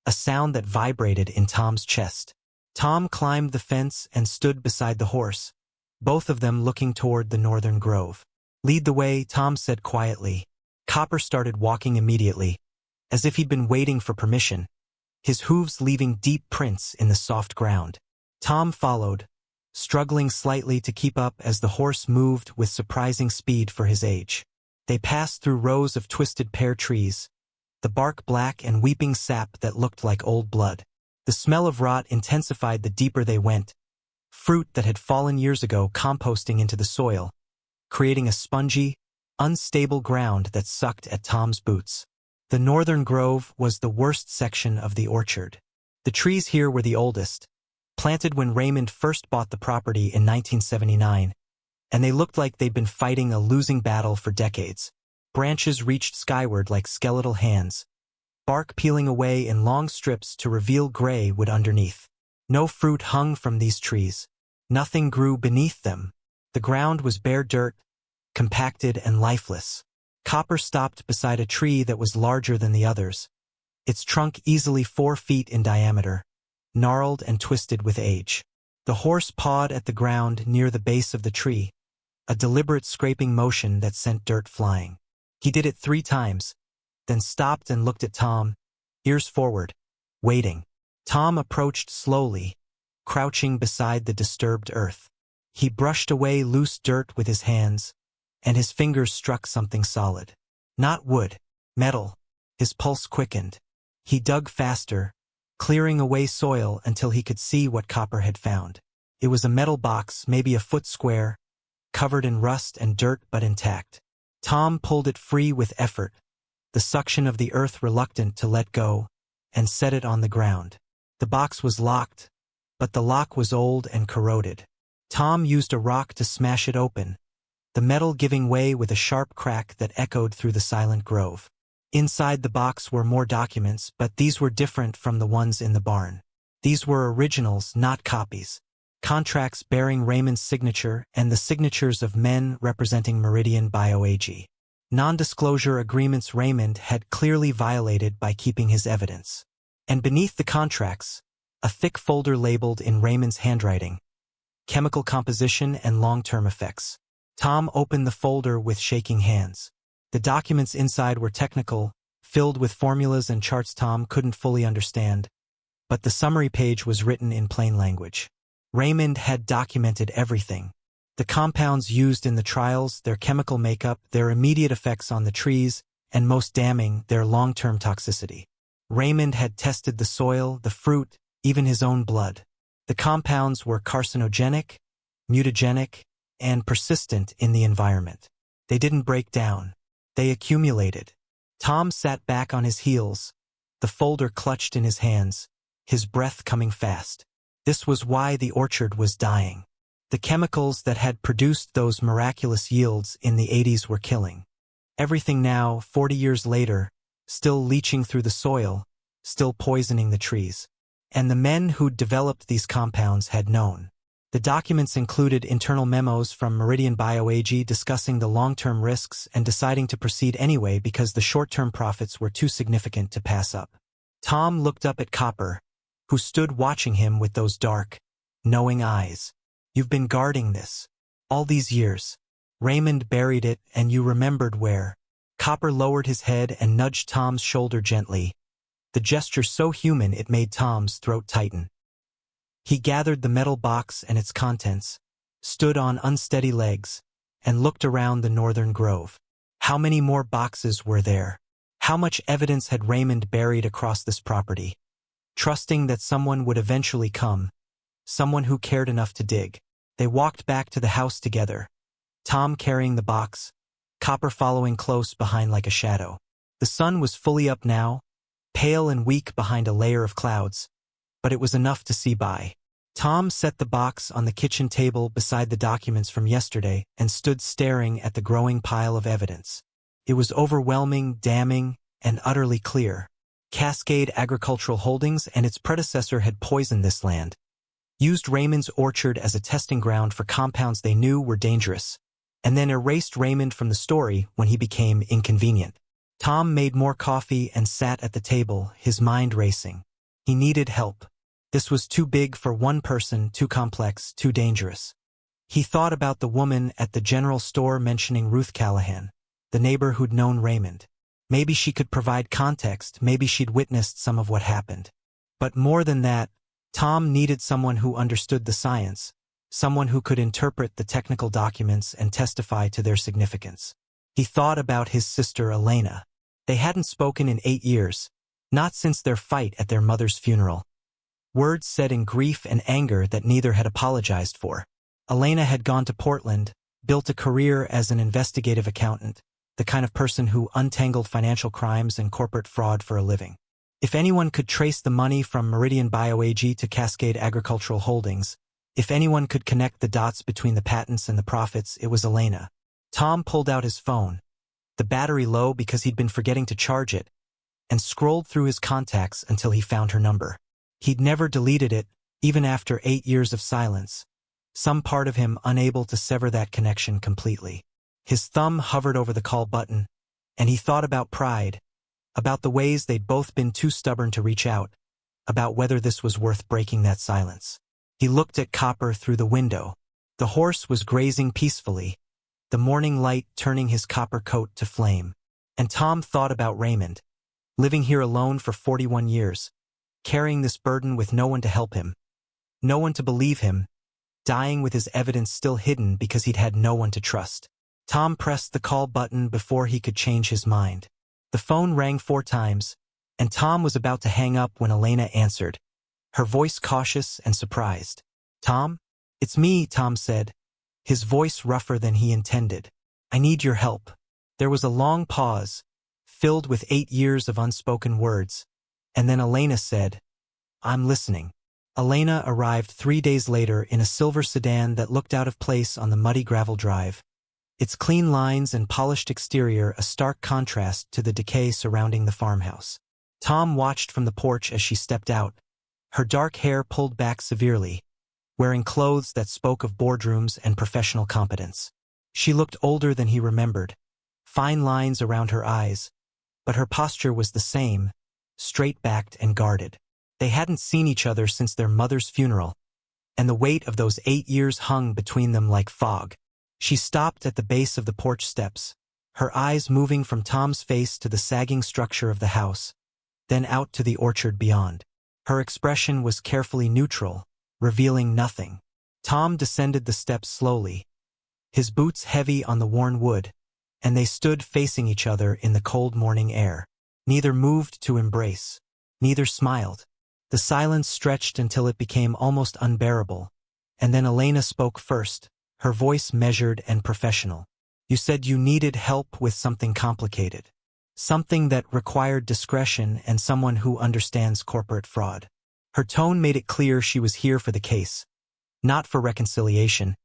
a sound that vibrated in Tom's chest. Tom climbed the fence and stood beside the horse, both of them looking toward the northern grove. "Lead the way," Tom said quietly. Copper started walking immediately, as if he'd been waiting for permission, his hooves leaving deep prints in the soft ground. Tom followed, struggling slightly to keep up as the horse moved with surprising speed for his age. They passed through rows of twisted pear trees, the bark black and weeping sap that looked like old blood. The smell of rot intensified the deeper they went, fruit that had fallen years ago composting into the soil, creating a spongy, unstable ground that sucked at Tom's boots. The northern grove was the worst section of the orchard. The trees here were the oldest, planted when Raymond first bought the property in 1979, and they looked like they'd been fighting a losing battle for decades. Branches reached skyward like skeletal hands, bark peeling away in long strips to reveal gray wood underneath. No fruit hung from these trees. Nothing grew beneath them. The ground was bare dirt, compacted and lifeless. Copper stopped beside a tree that was larger than the others, its trunk easily 4 feet in diameter, gnarled and twisted with age. The horse pawed at the ground near the base of the tree, a deliberate scraping motion that sent dirt flying. He did it 3 times, then stopped and looked at Tom, ears forward, waiting. Tom approached slowly, crouching beside the disturbed earth. He brushed away loose dirt with his hands, and his fingers struck something solid. Not wood, metal. His pulse quickened. He dug faster, clearing away soil until he could see what Copper had found. It was a metal box, maybe a foot square, covered in rust and dirt but intact. Tom pulled it free with effort, the suction of the earth reluctant to let go, and set it on the ground. The box was locked, but the lock was old and corroded. Tom used a rock to smash it open, the metal giving way with a sharp crack that echoed through the silent grove. Inside the box were more documents, but these were different from the ones in the barn. These were originals, not copies. Contracts bearing Raymond's signature and the signatures of men representing Meridian Bio AG. Non-disclosure agreements Raymond had clearly violated by keeping his evidence. And beneath the contracts, a thick folder labeled in Raymond's handwriting, chemical composition and long-term effects. Tom opened the folder with shaking hands. The documents inside were technical, filled with formulas and charts Tom couldn't fully understand, but the summary page was written in plain language. Raymond had documented everything. The compounds used in the trials, their chemical makeup, their immediate effects on the trees, and most damning, their long-term toxicity. Raymond had tested the soil, the fruit, even his own blood. The compounds were carcinogenic, mutagenic, and persistent in the environment. They didn't break down. They accumulated. Tom sat back on his heels, the folder clutched in his hands, his breath coming fast. This was why the orchard was dying. The chemicals that had produced those miraculous yields in the 80s were killing. Everything now, 40 years later, still leaching through the soil, still poisoning the trees. And the men who'd developed these compounds had known. The documents included internal memos from Meridian Bio AG discussing the long-term risks and deciding to proceed anyway because the short-term profits were too significant to pass up. Tom looked up at Copper, who stood watching him with those dark, knowing eyes. "You've been guarding this all these years. Raymond buried it and you remembered where." Copper lowered his head and nudged Tom's shoulder gently, the gesture so human it made Tom's throat tighten. He gathered the metal box and its contents, stood on unsteady legs, and looked around the northern grove. How many more boxes were there? How much evidence had Raymond buried across this property? Trusting that someone would eventually come, someone who cared enough to dig. They walked back to the house together, Tom carrying the box, Copper following close behind like a shadow. The sun was fully up now, pale and weak behind a layer of clouds, but it was enough to see by. Tom set the box on the kitchen table beside the documents from yesterday and stood staring at the growing pile of evidence. It was overwhelming, damning, and utterly clear. Cascade Agricultural Holdings and its predecessor had poisoned this land, used Raymond's orchard as a testing ground for compounds they knew were dangerous, and then erased Raymond from the story when he became inconvenient. Tom made more coffee and sat at the table, his mind racing. He needed help. This was too big for one person, too complex, too dangerous. He thought about the woman at the general store mentioning Ruth Callahan, the neighbor who'd known Raymond. Maybe she could provide context, maybe she'd witnessed some of what happened. But more than that, Tom needed someone who understood the science, someone who could interpret the technical documents and testify to their significance. He thought about his sister Elena. They hadn't spoken in 8 years, not since their fight at their mother's funeral. Words said in grief and anger that neither had apologized for. Elena had gone to Portland, built a career as an investigative accountant, the kind of person who untangled financial crimes and corporate fraud for a living. If anyone could trace the money from Meridian Bio AG to Cascade Agricultural Holdings, if anyone could connect the dots between the patents and the profits, it was Elena. Tom pulled out his phone, the battery low because he'd been forgetting to charge it, and scrolled through his contacts until he found her number. He'd never deleted it, even after 8 years of silence, some part of him unable to sever that connection completely. His thumb hovered over the call button, and he thought about pride, about the ways they'd both been too stubborn to reach out, about whether this was worth breaking that silence. He looked at Copper through the window. The horse was grazing peacefully, the morning light turning his copper coat to flame. And Tom thought about Raymond, living here alone for 41 years, carrying this burden with no one to help him, no one to believe him, dying with his evidence still hidden because he'd had no one to trust. Tom pressed the call button before he could change his mind. The phone rang 4 times, and Tom was about to hang up when Elena answered, her voice cautious and surprised. "Tom? It's me," Tom said, his voice rougher than he intended. "I need your help." There was a long pause, filled with 8 years of unspoken words, and then Elena said, "I'm listening." Elena arrived 3 days later in a silver sedan that looked out of place on the muddy gravel drive, its clean lines and polished exterior a stark contrast to the decay surrounding the farmhouse. Tom watched from the porch as she stepped out, her dark hair pulled back severely, wearing clothes that spoke of boardrooms and professional competence. She looked older than he remembered, fine lines around her eyes, but her posture was the same, straight-backed and guarded. They hadn't seen each other since their mother's funeral, and the weight of those 8 years hung between them like fog. She stopped at the base of the porch steps, her eyes moving from Tom's face to the sagging structure of the house, then out to the orchard beyond. Her expression was carefully neutral, revealing nothing. Tom descended the steps slowly, his boots heavy on the worn wood, and they stood facing each other in the cold morning air. Neither moved to embrace. Neither smiled. The silence stretched until it became almost unbearable, and then Elena spoke first, her voice measured and professional. "You said you needed help with something complicated. Something that required discretion and someone who understands corporate fraud." Her tone made it clear she was here for the case, not for reconciliation,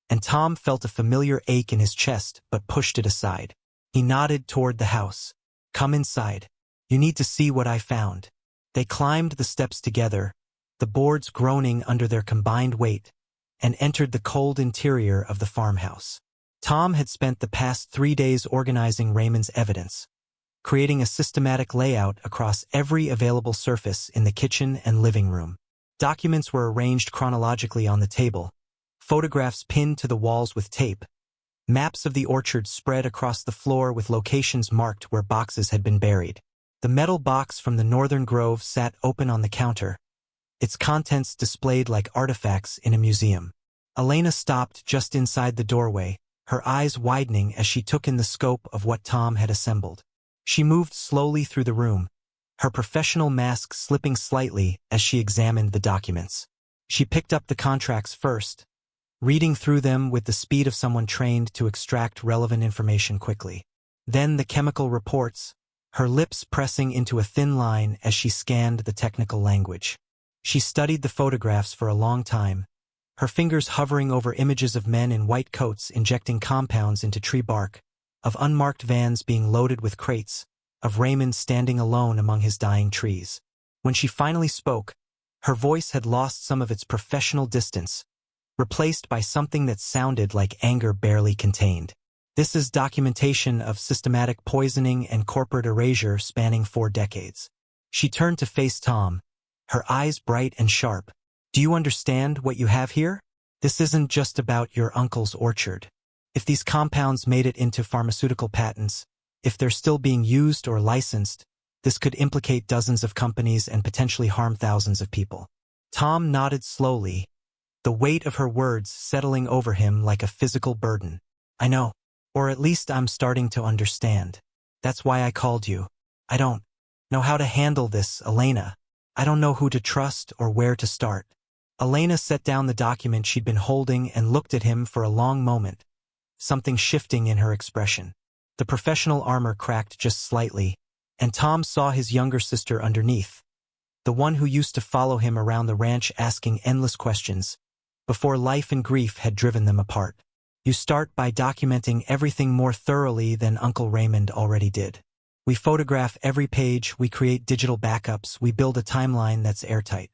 and Tom felt a familiar ache in his chest but pushed it aside. He nodded toward the house. "Come inside. You need to see what I found." They climbed the steps together, the boards groaning under their combined weight, and entered the cold interior of the farmhouse. Tom had spent the past 3 days organizing Raymond's evidence, creating a systematic layout across every available surface in the kitchen and living room. Documents were arranged chronologically on the table, photographs pinned to the walls with tape, maps of the orchard spread across the floor with locations marked where boxes had been buried. The metal box from the northern grove sat open on the counter, its contents displayed like artifacts in a museum. Elena stopped just inside the doorway, her eyes widening as she took in the scope of what Tom had assembled. She moved slowly through the room, her professional mask slipping slightly as she examined the documents. She picked up the contracts first, reading through them with the speed of someone trained to extract relevant information quickly. Then the chemical reports, her lips pressing into a thin line as she scanned the technical language. She studied the photographs for a long time, her fingers hovering over images of men in white coats injecting compounds into tree bark, of unmarked vans being loaded with crates, of Raymond standing alone among his dying trees. When she finally spoke, her voice had lost some of its professional distance, replaced by something that sounded like anger barely contained. "This is documentation of systematic poisoning and corporate erasure spanning 4 decades. She turned to face Tom, her eyes bright and sharp. "Do you understand what you have here? This isn't just about your uncle's orchard. If these compounds made it into pharmaceutical patents, if they're still being used or licensed, this could implicate dozens of companies and potentially harm thousands of people." Tom nodded slowly, the weight of her words settling over him like a physical burden. "I know. Or at least I'm starting to understand. That's why I called you. I don't know how to handle this, Elena. I don't know who to trust or where to start." Elena set down the document she'd been holding and looked at him for a long moment, something shifting in her expression. The professional armor cracked just slightly, and Tom saw his younger sister underneath, the one who used to follow him around the ranch asking endless questions, before life and grief had driven them apart. "You start by documenting everything more thoroughly than Uncle Raymond already did. We photograph every page, we create digital backups, we build a timeline that's airtight.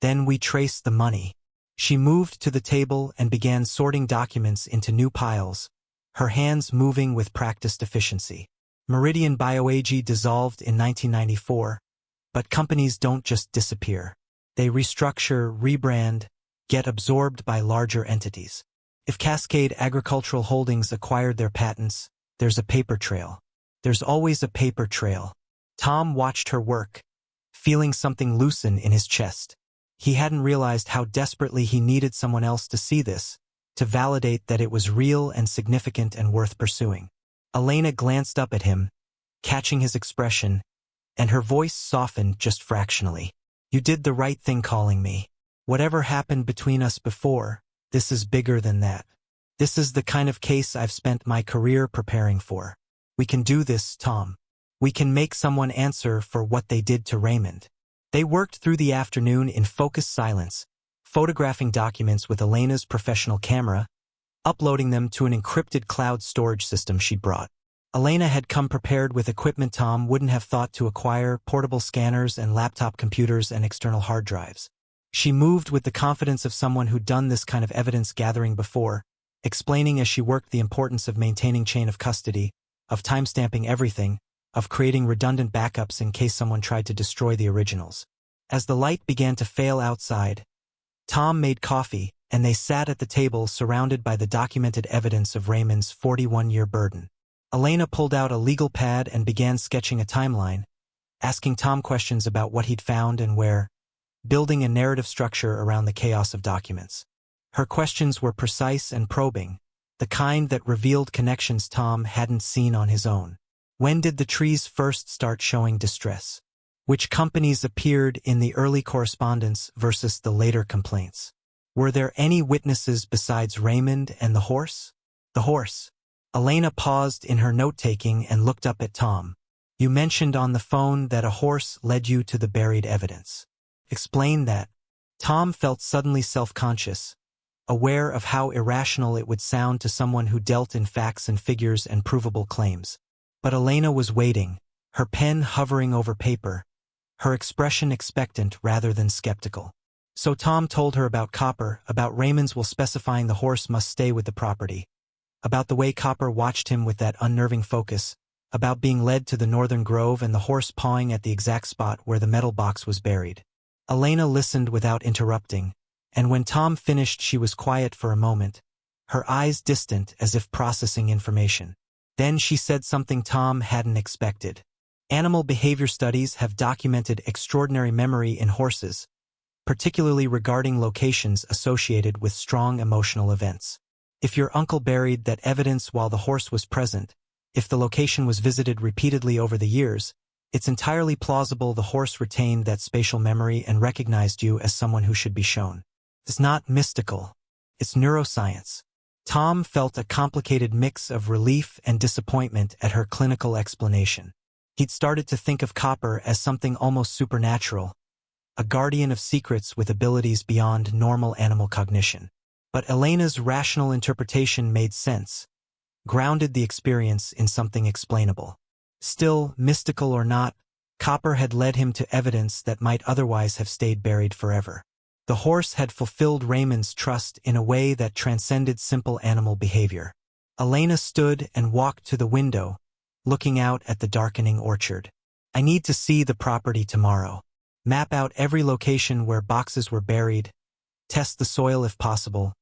Then we trace the money. She moved to the table and began sorting documents into new piles, her hands moving with practiced efficiency. Meridian BioAG dissolved in 1994, but companies don't just disappear. They restructure, rebrand, get absorbed by larger entities. If Cascade Agricultural Holdings acquired their patents, there's a paper trail. There's always a paper trail. Tom watched her work, feeling something loosen in his chest. He hadn't realized how desperately he needed someone else to see this, to validate that it was real and significant and worth pursuing. Elena glanced up at him, catching his expression, and her voice softened just fractionally. You did the right thing calling me. Whatever happened between us before, this is bigger than that. This is the kind of case I've spent my career preparing for. We can do this, Tom. We can make someone answer for what they did to Raymond. They worked through the afternoon in focused silence, photographing documents with Elena's professional camera, uploading them to an encrypted cloud storage system she'd brought. Elena had come prepared with equipment Tom wouldn't have thought to acquire: portable scanners and laptop computers and external hard drives. She moved with the confidence of someone who'd done this kind of evidence gathering before, explaining as she worked the importance of maintaining chain of custody, of timestamping everything, of creating redundant backups in case someone tried to destroy the originals. As the light began to fail outside, Tom made coffee, and they sat at the table surrounded by the documented evidence of Raymond's 41-year burden. Elena pulled out a legal pad and began sketching a timeline, asking Tom questions about what he'd found and where, building a narrative structure around the chaos of documents. Her questions were precise and probing, the kind that revealed connections Tom hadn't seen on his own. When did the trees first start showing distress? Which companies appeared in the early correspondence versus the later complaints? Were there any witnesses besides Raymond and the horse? The horse. Elena paused in her note-taking and looked up at Tom. You mentioned on the phone that a horse led you to the buried evidence. Explain that. Tom felt suddenly self-conscious, aware of how irrational it would sound to someone who dealt in facts and figures and provable claims. But Elena was waiting, her pen hovering over paper, her expression expectant rather than skeptical. So Tom told her about Copper, about Raymond's will specifying the horse must stay with the property, about the way Copper watched him with that unnerving focus, about being led to the northern grove and the horse pawing at the exact spot where the metal box was buried. Elena listened without interrupting, and when Tom finished she was quiet for a moment, her eyes distant as if processing information. Then she said something Tom hadn't expected. Animal behavior studies have documented extraordinary memory in horses, particularly regarding locations associated with strong emotional events. If your uncle buried that evidence while the horse was present, if the location was visited repeatedly over the years, it's entirely plausible the horse retained that spatial memory and recognized you as someone who should be shown. It's not mystical. It's neuroscience. Tom felt a complicated mix of relief and disappointment at her clinical explanation. He'd started to think of Copper as something almost supernatural, a guardian of secrets with abilities beyond normal animal cognition. But Elena's rational interpretation made sense, grounded the experience in something explainable. Still, mystical or not, Copper had led him to evidence that might otherwise have stayed buried forever. The horse had fulfilled Raymond's trust in a way that transcended simple animal behavior. Elena stood and walked to the window, looking out at the darkening orchard. I need to see the property tomorrow. Map out every location where boxes were buried, test the soil if possible,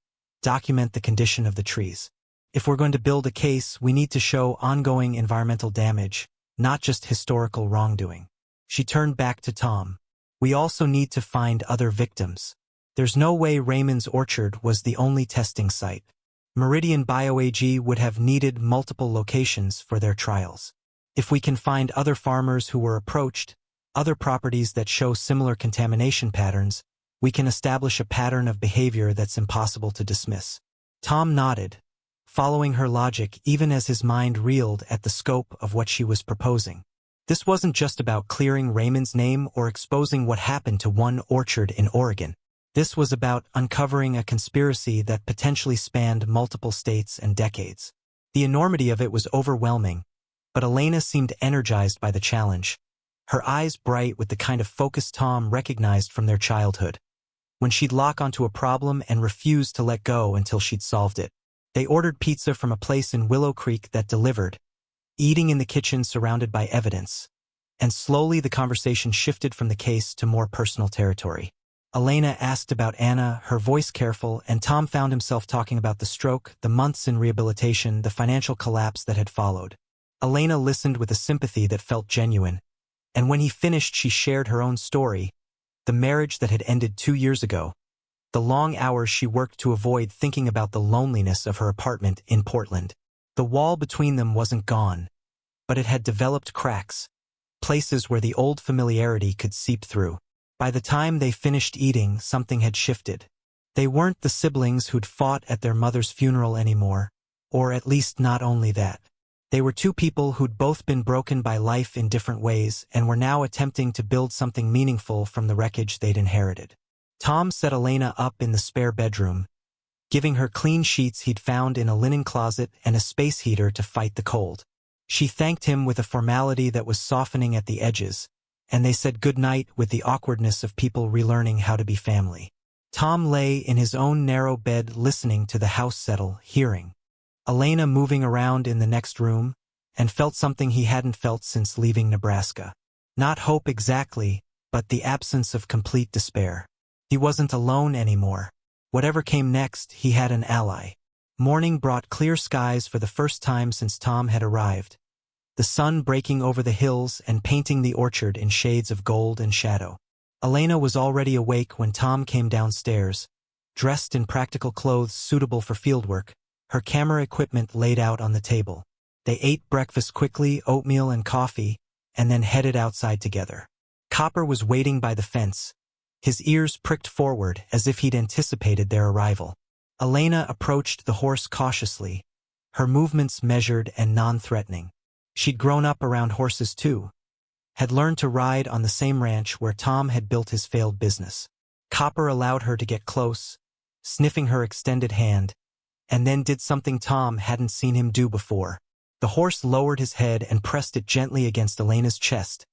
document the condition of the trees. If we're going to build a case, we need to show ongoing environmental damage, not just historical wrongdoing. She turned back to Tom. We also need to find other victims. There's no way Raymond's orchard was the only testing site. Meridian BioAG would have needed multiple locations for their trials. If we can find other farmers who were approached, other properties that show similar contamination patterns, we can establish a pattern of behavior that's impossible to dismiss. Tom nodded, following her logic even as his mind reeled at the scope of what she was proposing. This wasn't just about clearing Raymond's name or exposing what happened to one orchard in Oregon. This was about uncovering a conspiracy that potentially spanned multiple states and decades. The enormity of it was overwhelming, But Elena seemed energized by the challenge, her eyes bright with the kind of focus Tom recognized from their childhood, when she'd lock onto a problem and refuse to let go until she'd solved it. They ordered pizza from a place in Willow Creek that delivered, eating in the kitchen surrounded by evidence. And slowly the conversation shifted from the case to more personal territory. Elena asked about Anna, her voice careful, and Tom found himself talking about the stroke, the months in rehabilitation, the financial collapse that had followed. Elena listened with a sympathy that felt genuine, and when he finished she shared her own story, the marriage that had ended 2 years ago, the long hours she worked to avoid thinking about the loneliness of her apartment in Portland. The wall between them wasn't gone, but it had developed cracks, places where the old familiarity could seep through. By the time they finished eating, something had shifted. They weren't the siblings who'd fought at their mother's funeral anymore, or at least not only that. They were two people who'd both been broken by life in different ways and were now attempting to build something meaningful from the wreckage they'd inherited. Tom set Elena up in the spare bedroom, giving her clean sheets he'd found in a linen closet and a space heater to fight the cold. She thanked him with a formality that was softening at the edges, and they said goodnight with the awkwardness of people relearning how to be family. Tom lay in his own narrow bed listening to the house settle, hearing Elena moving around in the next room, and felt something he hadn't felt since leaving Nebraska. Not hope exactly, but the absence of complete despair. He wasn't alone anymore. Whatever came next, he had an ally. Morning brought clear skies for the first time since Tom had arrived, the sun breaking over the hills and painting the orchard in shades of gold and shadow. Elena was already awake when Tom came downstairs, dressed in practical clothes suitable for fieldwork, her camera equipment laid out on the table. They ate breakfast quickly, oatmeal and coffee, and then headed outside together. Copper was waiting by the fence, his ears pricked forward as if he'd anticipated their arrival. Elena approached the horse cautiously, her movements measured and non-threatening. She'd grown up around horses too, had learned to ride on the same ranch where Tom had built his failed business. Copper allowed her to get close, sniffing her extended hand, and then did something Tom hadn't seen him do before. The horse lowered his head and pressed it gently against Elena's chest,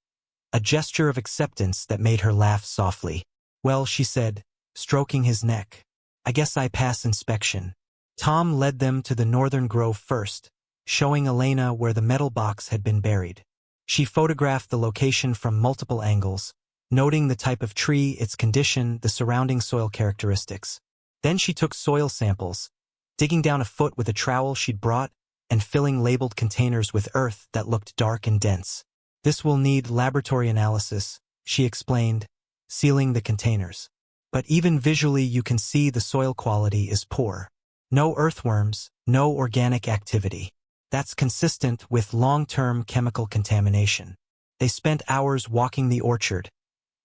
a gesture of acceptance that made her laugh softly. "Well," she said, stroking his neck, "I guess I pass inspection." Tom led them to the northern grove first, showing Elena where the metal box had been buried. She photographed the location from multiple angles, noting the type of tree, its condition, the surrounding soil characteristics. Then she took soil samples, digging down a foot with a trowel she'd brought and filling labeled containers with earth that looked dark and dense. "This will need laboratory analysis," she explained, sealing the containers. "But even visually you can see the soil quality is poor. No earthworms, no organic activity. That's consistent with long-term chemical contamination." They spent hours walking the orchard,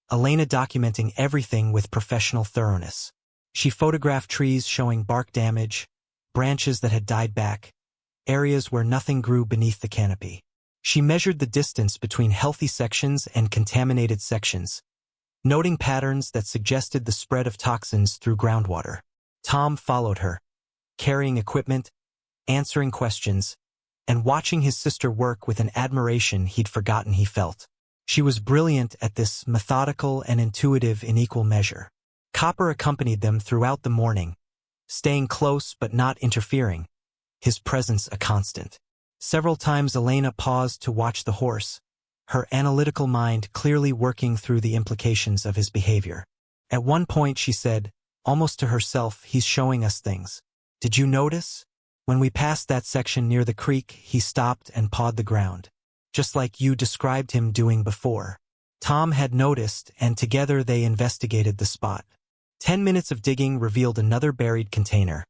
Elena documenting everything with professional thoroughness. She photographed trees showing bark damage, branches that had died back, areas where nothing grew beneath the canopy. She measured the distance between healthy sections and contaminated sections, noting patterns that suggested the spread of toxins through groundwater. Tom followed her, carrying equipment, answering questions, and watching his sister work with an admiration he'd forgotten he felt. She was brilliant at this, methodical and intuitive in equal measure. Copper accompanied them throughout the morning, staying close but not interfering, his presence a constant. Several times Elena paused to watch the horse, her analytical mind clearly working through the implications of his behavior. At one point she said, almost to herself, "He's showing us things. Did you notice? When we passed that section near the creek, he stopped and pawed the ground, just like you described him doing before." Tom had noticed, and together they investigated the spot. 10 minutes of digging revealed another buried container,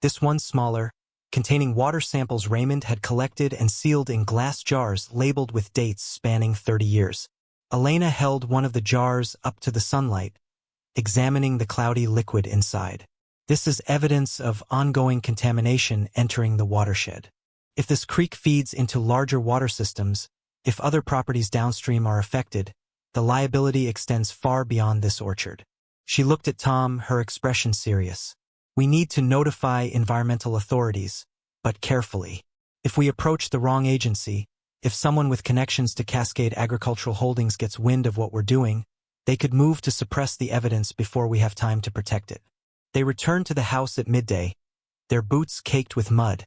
this one smaller, containing water samples Raymond had collected and sealed in glass jars labeled with dates spanning 30 years. Elena held one of the jars up to the sunlight, examining the cloudy liquid inside. "This is evidence of ongoing contamination entering the watershed. If this creek feeds into larger water systems, if other properties downstream are affected, the liability extends far beyond this orchard." She looked at Tom, her expression serious. "We need to notify environmental authorities, but carefully. If we approach the wrong agency, If someone with connections to Cascade Agricultural Holdings gets wind of what we're doing, they could move to suppress the evidence before we have time to protect it. They returned to the house at midday, their boots caked with mud,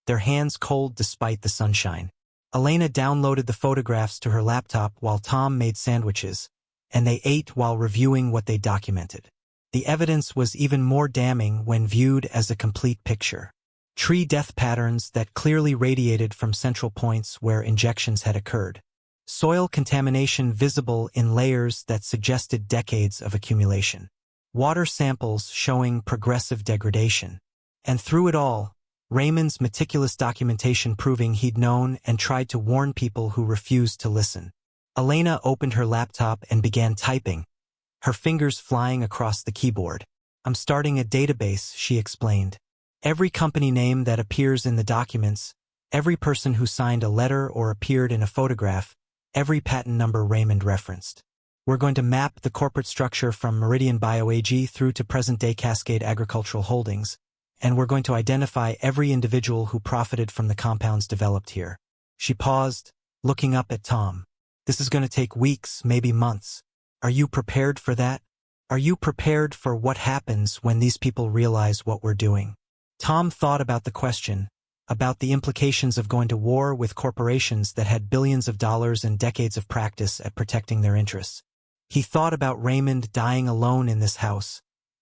their hands cold despite the sunshine. Elena downloaded the photographs to her laptop while Tom made sandwiches, and they ate while reviewing what they documented. The evidence was even more damning when viewed as a complete picture. Tree death patterns that clearly radiated from central points where injections had occurred. Soil contamination visible in layers that suggested decades of accumulation. Water samples showing progressive degradation. And through it all, Raymond's meticulous documentation proving he'd known and tried to warn people who refused to listen. Elena opened her laptop and began typing, her fingers flying across the keyboard. "I'm starting a database," she explained. "Every company name that appears in the documents, every person who signed a letter or appeared in a photograph, every patent number Raymond referenced. We're going to map the corporate structure from Meridian Bio AG through to present-day Cascade Agricultural Holdings, and we're going to identify every individual who profited from the compounds developed here." She paused, looking up at Tom. "This is going to take weeks, maybe months. Are you prepared for that? Are you prepared for what happens when these people realize what we're doing?" Tom thought about the question, about the implications of going to war with corporations that had billions of dollars and decades of practice at protecting their interests. He thought about Raymond dying alone in this house,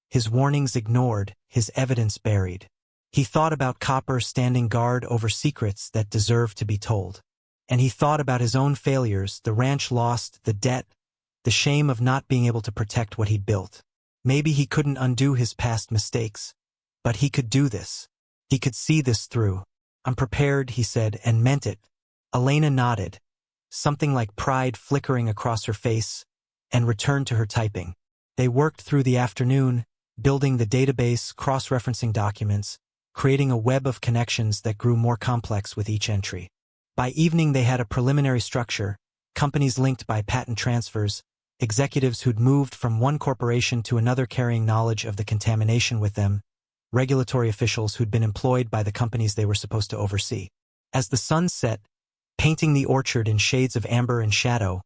his warnings ignored, his evidence buried. He thought about Copper standing guard over secrets that deserved to be told. And he thought about his own failures, the ranch lost, the debt, the shame of not being able to protect what he'd built. Maybe he couldn't undo his past mistakes, but he could do this. He could see this through. "I'm prepared," he said, and meant it. Elena nodded, something like pride flickering across her face, and returned to her typing. They worked through the afternoon, building the database, cross-referencing documents, creating a web of connections that grew more complex with each entry. By evening they had a preliminary structure, companies linked by patent transfers, executives who'd moved from one corporation to another carrying knowledge of the contamination with them, regulatory officials who'd been employed by the companies they were supposed to oversee. As the sun set, painting the orchard in shades of amber and shadow,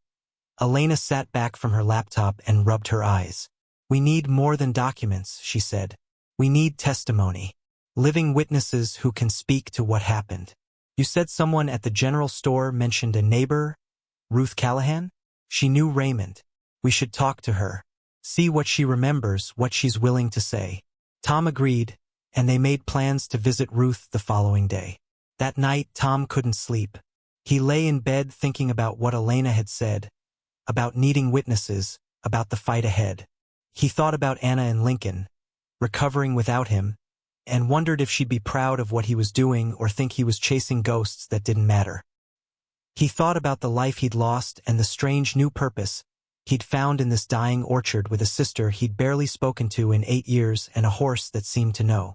Elena sat back from her laptop and rubbed her eyes. "We need more than documents," she said. "We need testimony. Living witnesses who can speak to what happened." "You said someone at the general store mentioned a neighbor, Ruth Callahan?" "She knew Raymond. We should talk to her. See what she remembers, what she's willing to say." Tom agreed, and they made plans to visit Ruth the following day. That night, Tom couldn't sleep. He lay in bed thinking about what Elena had said, about needing witnesses, about the fight ahead. He thought about Anna and Lincoln, recovering without him, and wondered if she'd be proud of what he was doing or think he was chasing ghosts that didn't matter. He thought about the life he'd lost and the strange new purpose he'd found in this dying orchard with a sister he'd barely spoken to in 8 years and a horse that seemed to know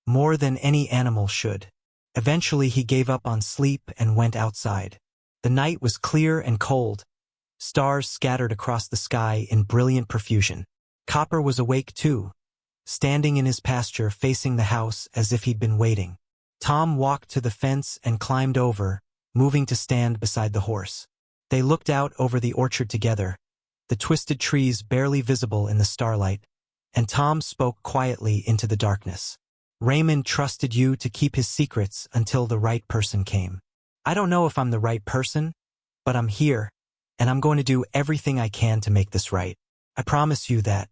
more than any animal should. Eventually he gave up on sleep and went outside. The night was clear and cold, stars scattered across the sky in brilliant profusion. Copper was awake too, standing in his pasture facing the house as if he'd been waiting. Tom walked to the fence and climbed over, moving to stand beside the horse. They looked out over the orchard together, the twisted trees barely visible in the starlight, and Tom spoke quietly into the darkness. "Raymond trusted you to keep his secrets until the right person came. I don't know if I'm the right person, but I'm here, and I'm going to do everything I can to make this right. I promise you that."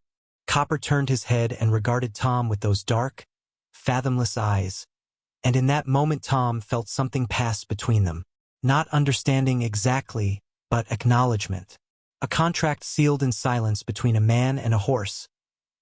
Copper turned his head and regarded Tom with those dark, fathomless eyes, and in that moment Tom felt something pass between them. Not understanding exactly, but acknowledgement. A contract sealed in silence between a man and a horse,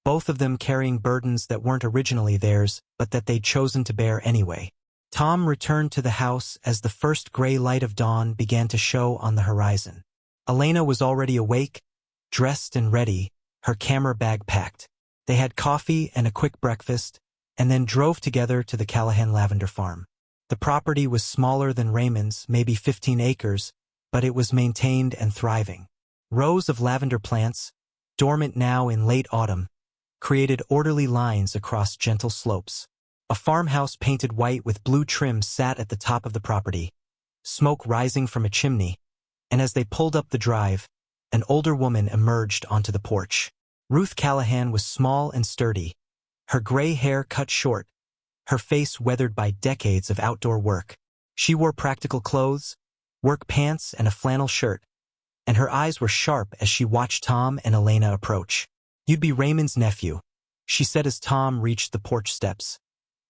both of them carrying burdens that weren't originally theirs, but that they'd chosen to bear anyway. Tom returned to the house as the first gray light of dawn began to show on the horizon. Elena was already awake, dressed and ready, her camera bag packed. They had coffee and a quick breakfast, and then drove together to the Callahan lavender farm. The property was smaller than Raymond's, maybe 15 acres, but it was maintained and thriving. Rows of lavender plants, dormant now in late autumn, created orderly lines across gentle slopes. A farmhouse painted white with blue trim sat at the top of the property, smoke rising from a chimney, and as they pulled up the drive, an older woman emerged onto the porch. Ruth Callahan was small and sturdy, her gray hair cut short, her face weathered by decades of outdoor work. She wore practical clothes, work pants and a flannel shirt, and her eyes were sharp as she watched Tom and Elena approach. "You'd be Raymond's nephew," she said as Tom reached the porch steps,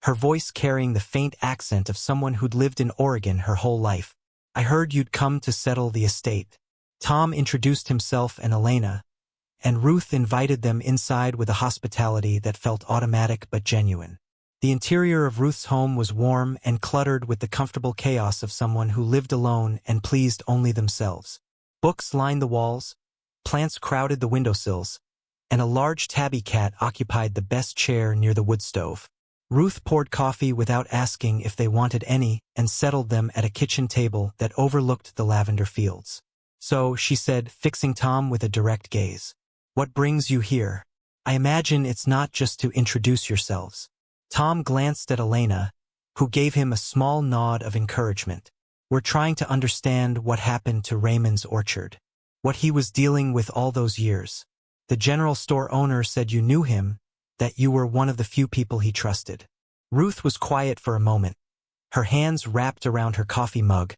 her voice carrying the faint accent of someone who'd lived in Oregon her whole life. "I heard you'd come to settle the estate." Tom introduced himself and Elena, and Ruth invited them inside with a hospitality that felt automatic but genuine. The interior of Ruth's home was warm and cluttered with the comfortable chaos of someone who lived alone and pleased only themselves. Books lined the walls, plants crowded the windowsills, and a large tabby cat occupied the best chair near the wood stove. Ruth poured coffee without asking if they wanted any and settled them at a kitchen table that overlooked the lavender fields. "So," she said, fixing Tom with a direct gaze, "what brings you here? I imagine it's not just to introduce yourselves." Tom glanced at Elena, who gave him a small nod of encouragement. "We're trying to understand what happened to Raymond's orchard, what he was dealing with all those years. The general store owner said you knew him, that you were one of the few people he trusted." Ruth was quiet for a moment, her hands wrapped around her coffee mug,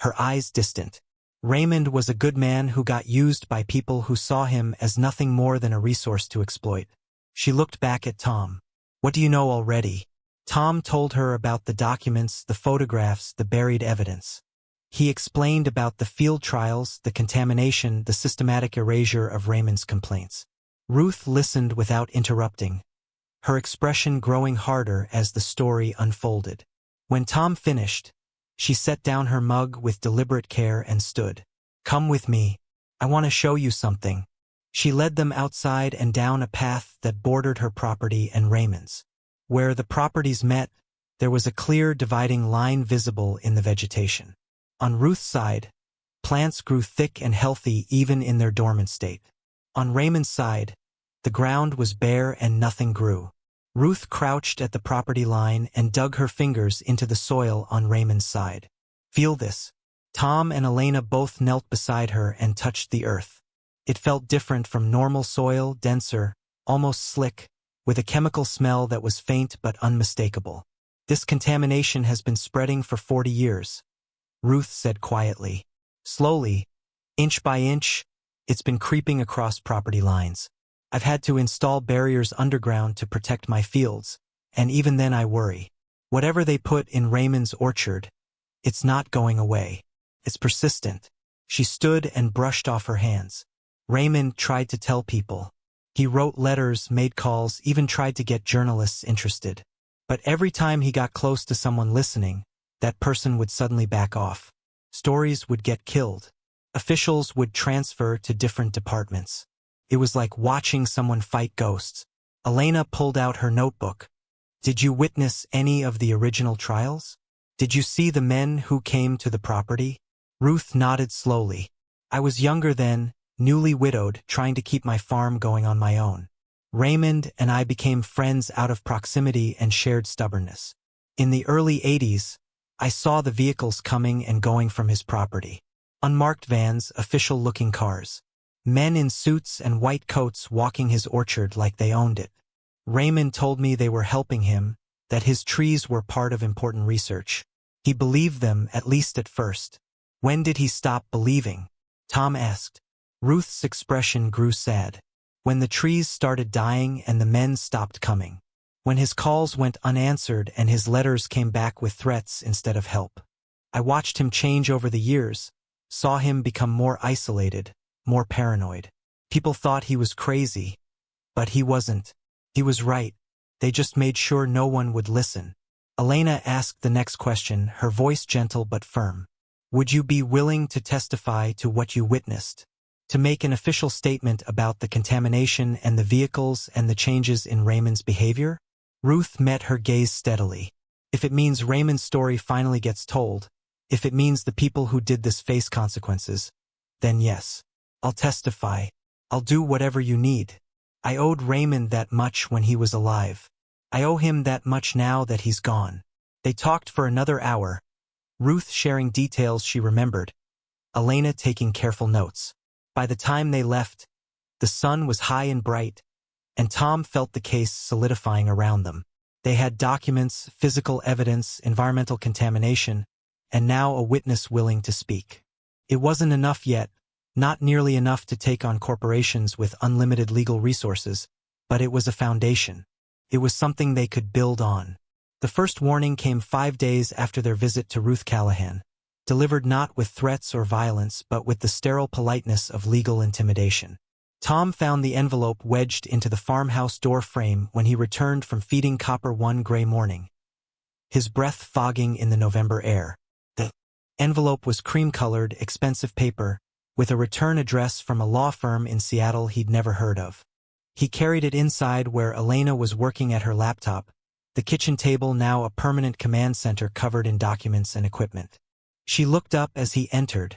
her eyes distant. "Raymond was a good man who got used by people who saw him as nothing more than a resource to exploit." She looked back at Tom. "What do you know already?" Tom told her about the documents, the photographs, the buried evidence. He explained about the field trials, the contamination, the systematic erasure of Raymond's complaints. Ruth listened without interrupting, her expression growing harder as the story unfolded. When Tom finished, she set down her mug with deliberate care and stood. "Come with me. I want to show you something." She led them outside and down a path that bordered her property and Raymond's. Where the properties met, there was a clear dividing line visible in the vegetation. On Ruth's side, plants grew thick and healthy even in their dormant state. On Raymond's side, the ground was bare and nothing grew. Ruth crouched at the property line and dug her fingers into the soil on Raymond's side. "Feel this." Tom and Elena both knelt beside her and touched the earth. It felt different from normal soil, denser, almost slick, with a chemical smell that was faint but unmistakable. "This contamination has been spreading for 40 years, Ruth said quietly. "Slowly, inch by inch, it's been creeping across property lines. I've had to install barriers underground to protect my fields, and even then I worry. Whatever they put in Raymond's orchard, it's not going away. It's persistent." She stood and brushed off her hands. "Raymond tried to tell people. He wrote letters, made calls, even tried to get journalists interested. But every time he got close to someone listening, that person would suddenly back off. Stories would get killed. Officials would transfer to different departments. It was like watching someone fight ghosts." Elena pulled out her notebook. "Did you witness any of the original trials? Did you see the men who came to the property?" Ruth nodded slowly. "I was younger then, newly widowed, trying to keep my farm going on my own. Raymond and I became friends out of proximity and shared stubbornness. In the early 80s, I saw the vehicles coming and going from his property. Unmarked vans, official-looking cars. Men in suits and white coats walking his orchard like they owned it. Raymond told me they were helping him, that his trees were part of important research. He believed them, at least at first." "When did he stop believing?" Tom asked. Ruth's expression grew sad. "When the trees started dying and the men stopped coming. When his calls went unanswered and his letters came back with threats instead of help. I watched him change over the years, saw him become more isolated, more paranoid. People thought he was crazy, but he wasn't. He was right. They just made sure no one would listen." Elena asked the next question, her voice gentle but firm. "Would you be willing to testify to what you witnessed? To make an official statement about the contamination and the vehicles and the changes in Raymond's behavior?" Ruth met her gaze steadily. "If it means Raymond's story finally gets told, if it means the people who did this face consequences, then yes. I'll testify. I'll do whatever you need. I owed Raymond that much when he was alive. I owe him that much now that he's gone." They talked for another hour, Ruth sharing details she remembered, Elena taking careful notes. By the time they left, the sun was high and bright, and Tom felt the case solidifying around them. They had documents, physical evidence, environmental contamination, and now a witness willing to speak. It wasn't enough yet, not nearly enough to take on corporations with unlimited legal resources, but it was a foundation. It was something they could build on. The first warning came 5 days after their visit to Ruth Callahan, delivered not with threats or violence but with the sterile politeness of legal intimidation. Tom found the envelope wedged into the farmhouse door frame when he returned from feeding Copper one gray morning, his breath fogging in the November air. The envelope was cream-colored, expensive paper, with a return address from a law firm in Seattle he'd never heard of. He carried it inside where Elena was working at her laptop, the kitchen table now a permanent command center covered in documents and equipment. She looked up as he entered,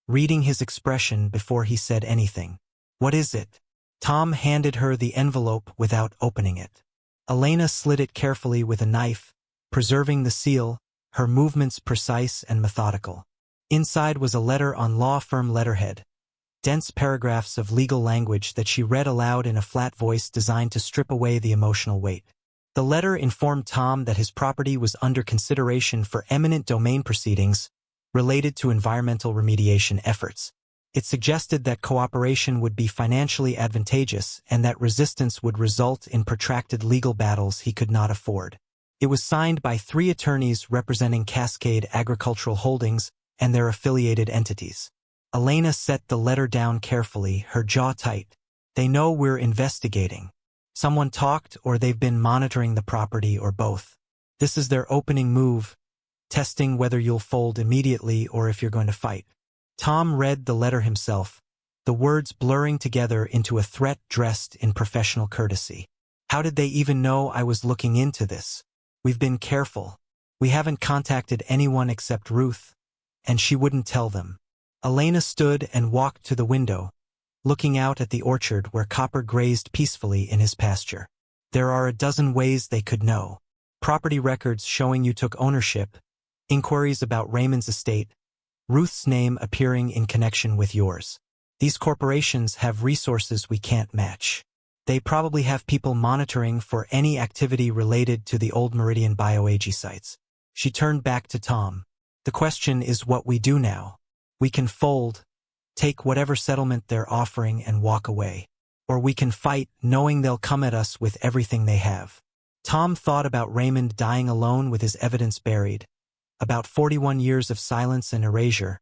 reading his expression before he said anything. "What is it?" Tom handed her the envelope without opening it. Elena slid it carefully with a knife, preserving the seal, her movements precise and methodical. Inside was a letter on law firm letterhead, dense paragraphs of legal language that she read aloud in a flat voice designed to strip away the emotional weight. The letter informed Tom that his property was under consideration for eminent domain proceedings related to environmental remediation efforts. It suggested that cooperation would be financially advantageous and that resistance would result in protracted legal battles he could not afford. It was signed by 3 attorneys representing Cascade Agricultural Holdings and their affiliated entities. Elena set the letter down carefully, her jaw tight. "They know we're investigating. Someone talked or they've been monitoring the property or both. This is their opening move, testing whether you'll fold immediately or if you're going to fight." Tom read the letter himself, the words blurring together into a threat dressed in professional courtesy. "How did they even know I was looking into this? We've been careful. We haven't contacted anyone except Ruth, and she wouldn't tell them." Elena stood and walked to the window, looking out at the orchard where Copper grazed peacefully in his pasture. "There are a dozen ways they could know. Property records showing you took ownership, inquiries about Raymond's estate, Ruth's name appearing in connection with yours. These corporations have resources we can't match. They probably have people monitoring for any activity related to the old Meridian BioAG sites." She turned back to Tom. "The question is what we do now. We can fold, take whatever settlement they're offering and walk away. Or we can fight, knowing they'll come at us with everything they have." Tom thought about Raymond dying alone with his evidence buried, about 41 years of silence and erasure,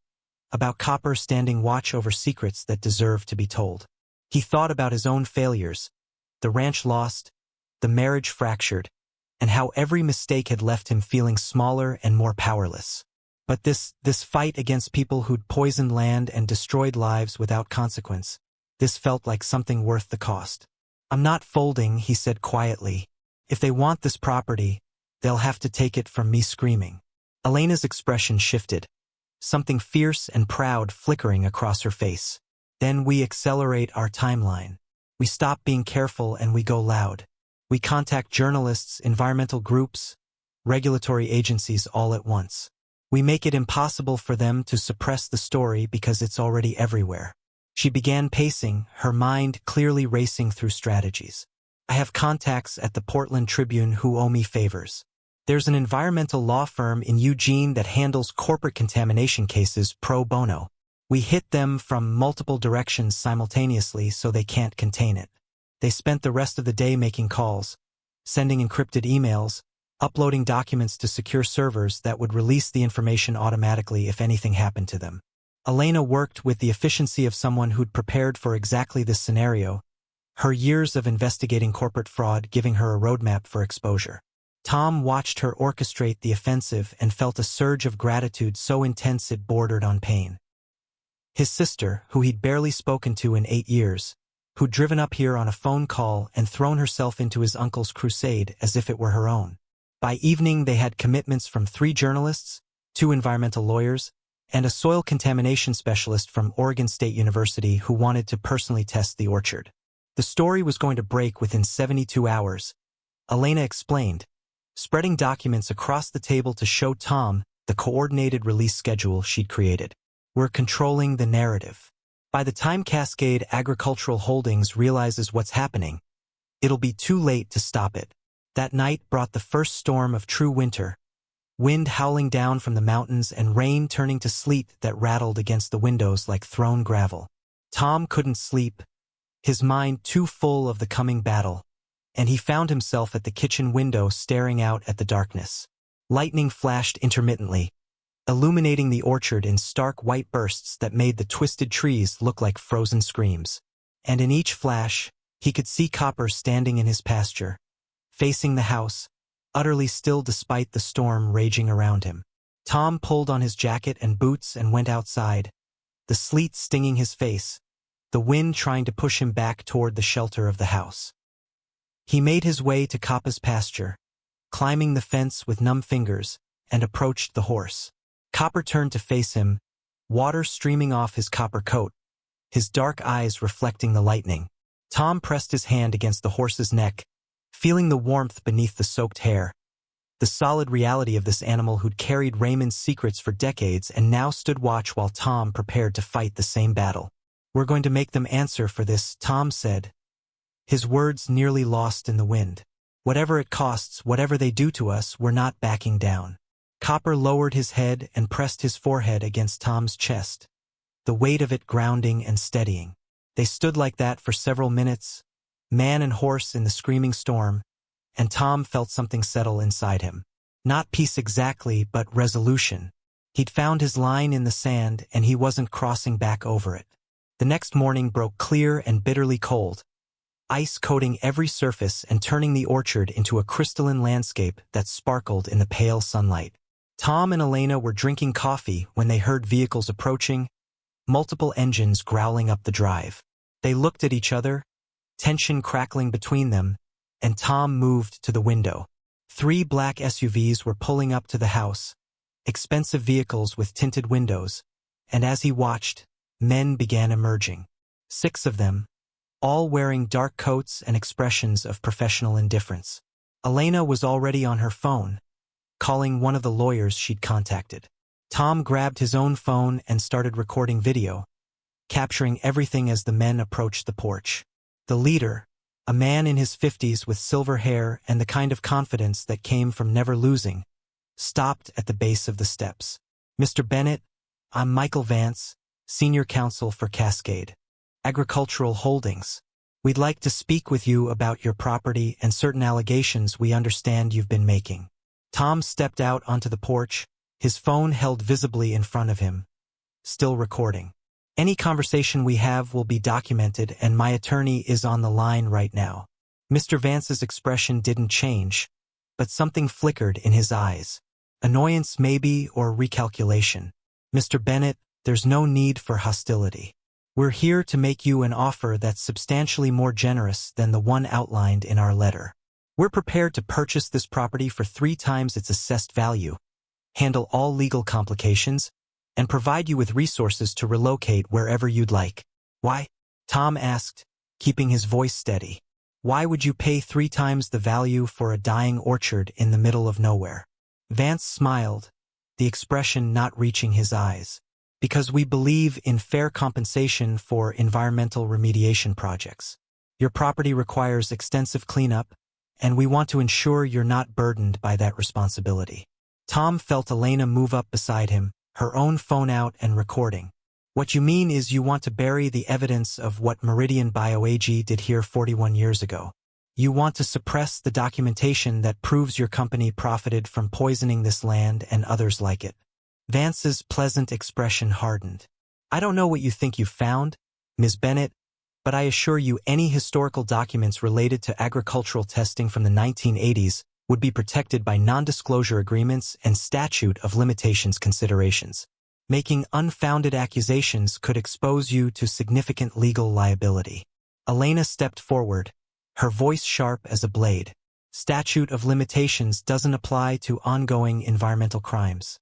about Copper standing watch over secrets that deserve to be told. He thought about his own failures, the ranch lost, the marriage fractured, and how every mistake had left him feeling smaller and more powerless. But this fight against people who'd poisoned land and destroyed lives without consequence, this felt like something worth the cost. "I'm not folding," he said quietly. "If they want this property, they'll have to take it from me screaming." Elena's expression shifted, something fierce and proud flickering across her face. "Then we accelerate our timeline. We stop being careful and we go loud. We contact journalists, environmental groups, regulatory agencies all at once. We make it impossible for them to suppress the story because it's already everywhere." She began pacing, her mind clearly racing through strategies. "I have contacts at the Portland Tribune who owe me favors. There's an environmental law firm in Eugene that handles corporate contamination cases pro bono. We hit them from multiple directions simultaneously so they can't contain it. They spent the rest of the day making calls, sending encrypted emails, uploading documents to secure servers that would release the information automatically if anything happened to them." Elena worked with the efficiency of someone who'd prepared for exactly this scenario, her years of investigating corporate fraud giving her a roadmap for exposure. Tom watched her orchestrate the offensive and felt a surge of gratitude so intense it bordered on pain. His sister, who he'd barely spoken to in 8 years, who'd driven up here on a phone call and thrown herself into his uncle's crusade as if it were her own. By evening they had commitments from 3 journalists, 2 environmental lawyers, and a soil contamination specialist from Oregon State University who wanted to personally test the orchard. The story was going to break within 72 hours, Elena explained, spreading documents across the table to show Tom the coordinated release schedule she'd created. We're controlling the narrative. By the time Cascade Agricultural Holdings realizes what's happening, it'll be too late to stop it. That night brought the first storm of true winter, wind howling down from the mountains and rain turning to sleet that rattled against the windows like thrown gravel. Tom couldn't sleep, his mind too full of the coming battle, and he found himself at the kitchen window staring out at the darkness. Lightning flashed intermittently, illuminating the orchard in stark white bursts that made the twisted trees look like frozen screams. And in each flash, he could see Copper standing in his pasture, facing the house, utterly still despite the storm raging around him. Tom pulled on his jacket and boots and went outside, the sleet stinging his face, the wind trying to push him back toward the shelter of the house. He made his way to Coppa's pasture, climbing the fence with numb fingers, and approached the horse. Copper turned to face him, water streaming off his copper coat, his dark eyes reflecting the lightning. Tom pressed his hand against the horse's neck, feeling the warmth beneath the soaked hair, the solid reality of this animal who'd carried Raymond's secrets for decades and now stood watch while Tom prepared to fight the same battle. "We're going to make them answer for this," Tom said, his words nearly lost in the wind. "Whatever it costs, whatever they do to us, we're not backing down." Copper lowered his head and pressed his forehead against Tom's chest, the weight of it grounding and steadying. They stood like that for several minutes, man and horse in the screaming storm, and Tom felt something settle inside him. Not peace exactly, but resolution. He'd found his line in the sand, and he wasn't crossing back over it. The next morning broke clear and bitterly cold, ice coating every surface and turning the orchard into a crystalline landscape that sparkled in the pale sunlight. Tom and Elena were drinking coffee when they heard vehicles approaching, multiple engines growling up the drive. They looked at each other, tension crackling between them, and Tom moved to the window. 3 black SUVs were pulling up to the house, expensive vehicles with tinted windows, and as he watched, men began emerging. 6 of them, all wearing dark coats and expressions of professional indifference. Elena was already on her phone, calling one of the lawyers she'd contacted. Tom grabbed his own phone and started recording video, capturing everything as the men approached the porch. The leader, a man in his 50s with silver hair and the kind of confidence that came from never losing, stopped at the base of the steps. "Mr. Bennett, I'm Michael Vance, Senior Counsel for Cascade Agricultural Holdings. We'd like to speak with you about your property and certain allegations we understand you've been making." Tom stepped out onto the porch, his phone held visibly in front of him, still recording. "Any conversation we have will be documented, and my attorney is on the line right now." Mr. Vance's expression didn't change, but something flickered in his eyes. Annoyance maybe, or recalculation. "Mr. Bennett, there's no need for hostility. We're here to make you an offer that's substantially more generous than the one outlined in our letter. We're prepared to purchase this property for 3 times its assessed value, handle all legal complications, and provide you with resources to relocate wherever you'd like." "Why?" Tom asked, keeping his voice steady. "Why would you pay 3 times the value for a dying orchard in the middle of nowhere?" Vance smiled, the expression not reaching his eyes. "Because we believe in fair compensation for environmental remediation projects. Your property requires extensive cleanup, and we want to ensure you're not burdened by that responsibility." Tom felt Elena move up beside him, her own phone out and recording. "What you mean is you want to bury the evidence of what Meridian Bio AG did here 41 years ago. You want to suppress the documentation that proves your company profited from poisoning this land and others like it." Vance's pleasant expression hardened. "I don't know what you think you've found, Ms. Bennett, but I assure you any historical documents related to agricultural testing from the 1980s would be protected by non-disclosure agreements and statute of limitations considerations. Making unfounded accusations could expose you to significant legal liability." Elena stepped forward, her voice sharp as a blade. "Statute of limitations doesn't apply to ongoing environmental crimes,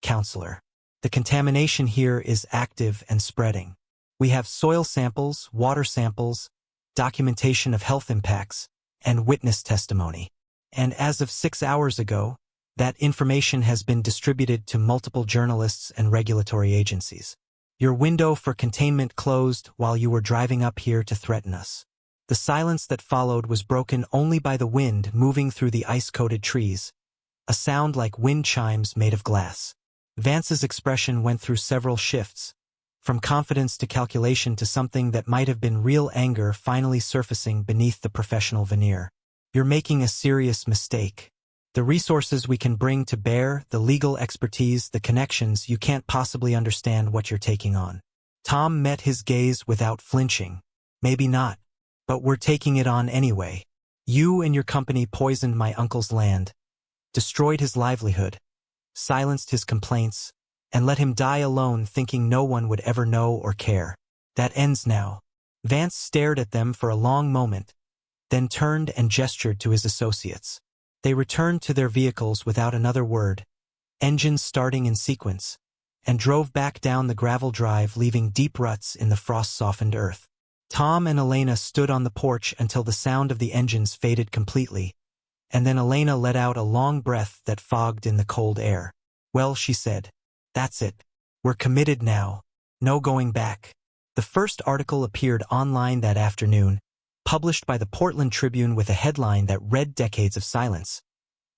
counselor. The contamination here is active and spreading. We have soil samples, water samples, documentation of health impacts, and witness testimony. And as of 6 hours ago, That information has been distributed to multiple journalists and regulatory agencies. Your window for containment closed while you were driving up here to threaten us. The silence that followed was broken only by the wind moving through the ice-coated trees, a sound like wind chimes made of glass. Vance's expression went through several shifts, from confidence to calculation to something that might have been real anger finally surfacing beneath the professional veneer. You're making a serious mistake. The resources we can bring to bear, the legal expertise, the connections, you can't possibly understand what you're taking on. Tom met his gaze without flinching. Maybe not, but we're taking it on anyway. You and your company poisoned my uncle's land, destroyed his livelihood, silenced his complaints, and let him die alone thinking no one would ever know or care. That ends now. Vance stared at them for a long moment, then turned and gestured to his associates. They returned to their vehicles without another word, engines starting in sequence, and drove back down the gravel drive, leaving deep ruts in the frost-softened earth. Tom and Elena stood on the porch until the sound of the engines faded completely, and then Elena let out a long breath that fogged in the cold air. Well, she said, that's it. We're committed now. No going back. The first article appeared online that afternoon, published by the Portland Tribune with a headline that read decades of silence.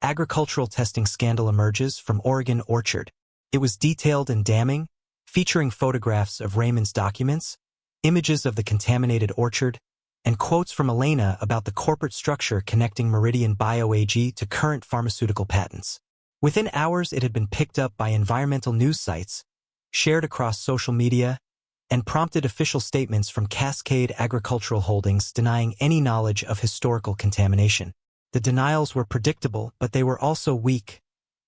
Agricultural testing scandal emerges from Oregon orchard. It was detailed and damning, featuring photographs of Raymond's documents, images of the contaminated orchard, and quotes from Elena about the corporate structure connecting Meridian Bio AG to current pharmaceutical patents. Within hours, it had been picked up by environmental news sites, shared across social media, and prompted official statements from Cascade Agricultural Holdings denying any knowledge of historical contamination. The denials were predictable, but they were also weak,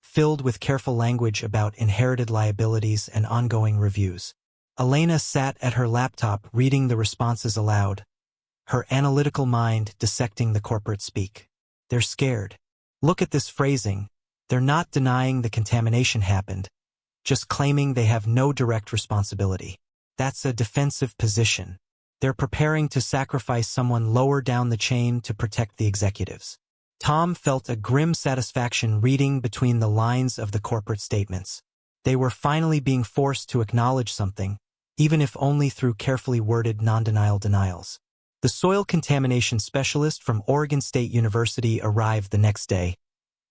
filled with careful language about inherited liabilities and ongoing reviews. Elena sat at her laptop reading the responses aloud, her analytical mind dissecting the corporate speak. They're scared. Look at this phrasing. They're not denying the contamination happened, just claiming they have no direct responsibility. That's a defensive position. They're preparing to sacrifice someone lower down the chain to protect the executives. Tom felt a grim satisfaction reading between the lines of the corporate statements. They were finally being forced to acknowledge something, even if only through carefully worded non-denial denials. The soil contamination specialist from Oregon State University arrived the next day,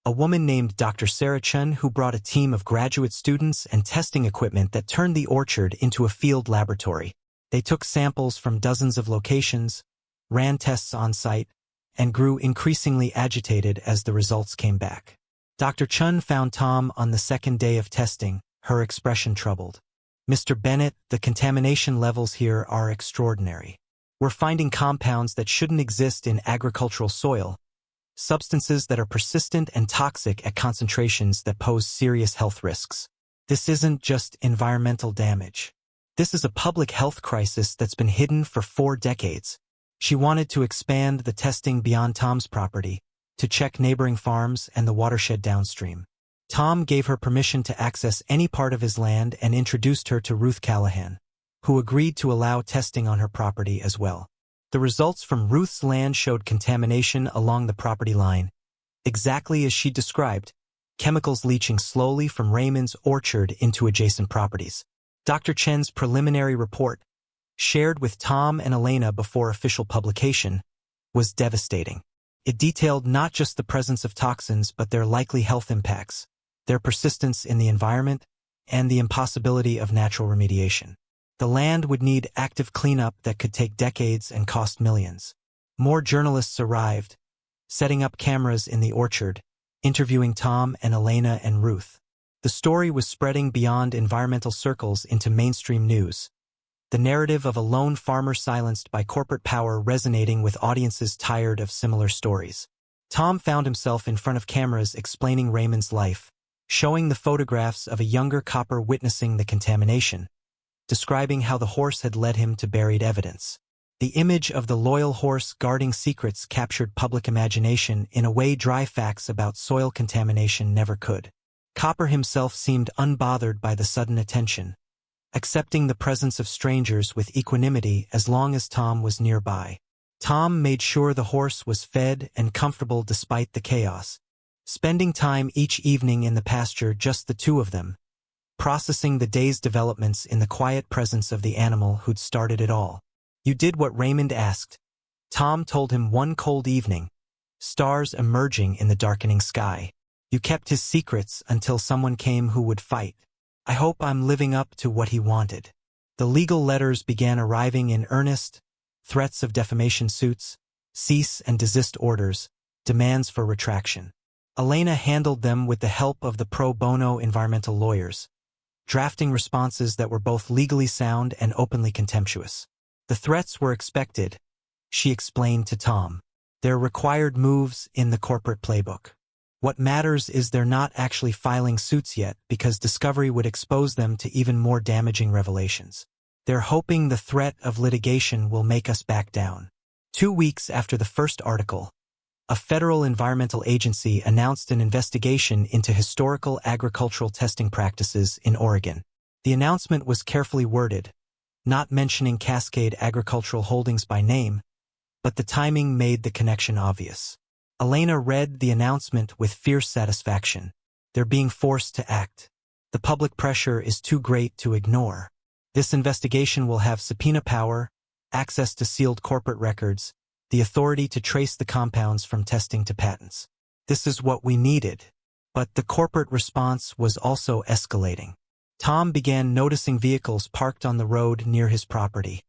a woman named Dr. Sarah Chun, who brought a team of graduate students and testing equipment that turned the orchard into a field laboratory. They took samples from dozens of locations, ran tests on site, and grew increasingly agitated as the results came back. Dr. Chun found Tom on the second day of testing, her expression troubled. Mr. Bennett, the contamination levels here are extraordinary. We're finding compounds that shouldn't exist in agricultural soil, substances that are persistent and toxic at concentrations that pose serious health risks. This isn't just environmental damage. This is a public health crisis that's been hidden for 4 decades. She wanted to expand the testing beyond Tom's property, to check neighboring farms and the watershed downstream. Tom gave her permission to access any part of his land and introduced her to Ruth Callahan, who agreed to allow testing on her property as well. The results from Ruth's land showed contamination along the property line, exactly as she described, chemicals leaching slowly from Raymond's orchard into adjacent properties. Dr. Chen's preliminary report, shared with Tom and Elena before official publication, was devastating. It detailed not just the presence of toxins but their likely health impacts, their persistence in the environment, and the impossibility of natural remediation. The land would need active cleanup that could take decades and cost millions. More journalists arrived, setting up cameras in the orchard, interviewing Tom and Elena and Ruth. The story was spreading beyond environmental circles into mainstream news, the narrative of a lone farmer silenced by corporate power resonating with audiences tired of similar stories. Tom found himself in front of cameras explaining Raymond's life, showing the photographs of a younger copper witnessing the contamination, describing how the horse had led him to buried evidence. The image of the loyal horse guarding secrets captured public imagination in a way dry facts about soil contamination never could. Copper himself seemed unbothered by the sudden attention, accepting the presence of strangers with equanimity as long as Tom was nearby. Tom made sure the horse was fed and comfortable despite the chaos, spending time each evening in the pasture, just the two of them, processing the day's developments in the quiet presence of the animal who'd started it all. "You did what Raymond asked," Tom told him one cold evening, stars emerging in the darkening sky. "You kept his secrets until someone came who would fight. I hope I'm living up to what he wanted." The legal letters began arriving in earnest: threats of defamation suits, cease and desist orders, demands for retraction. Elena handled them with the help of the pro bono environmental lawyers, drafting responses that were both legally sound and openly contemptuous. The threats were expected, she explained to Tom. They're required moves in the corporate playbook. What matters is they're not actually filing suits yet, because discovery would expose them to even more damaging revelations. They're hoping the threat of litigation will make us back down. 2 weeks after the first article, a federal environmental agency announced an investigation into historical agricultural testing practices in Oregon. The announcement was carefully worded, not mentioning Cascade Agricultural Holdings by name, but the timing made the connection obvious. Elena read the announcement with fierce satisfaction. They're being forced to act. The public pressure is too great to ignore. This investigation will have subpoena power, access to sealed corporate records, the authority to trace the compounds from testing to patents. This is what we needed. But the corporate response was also escalating. Tom began noticing vehicles parked on the road near his property.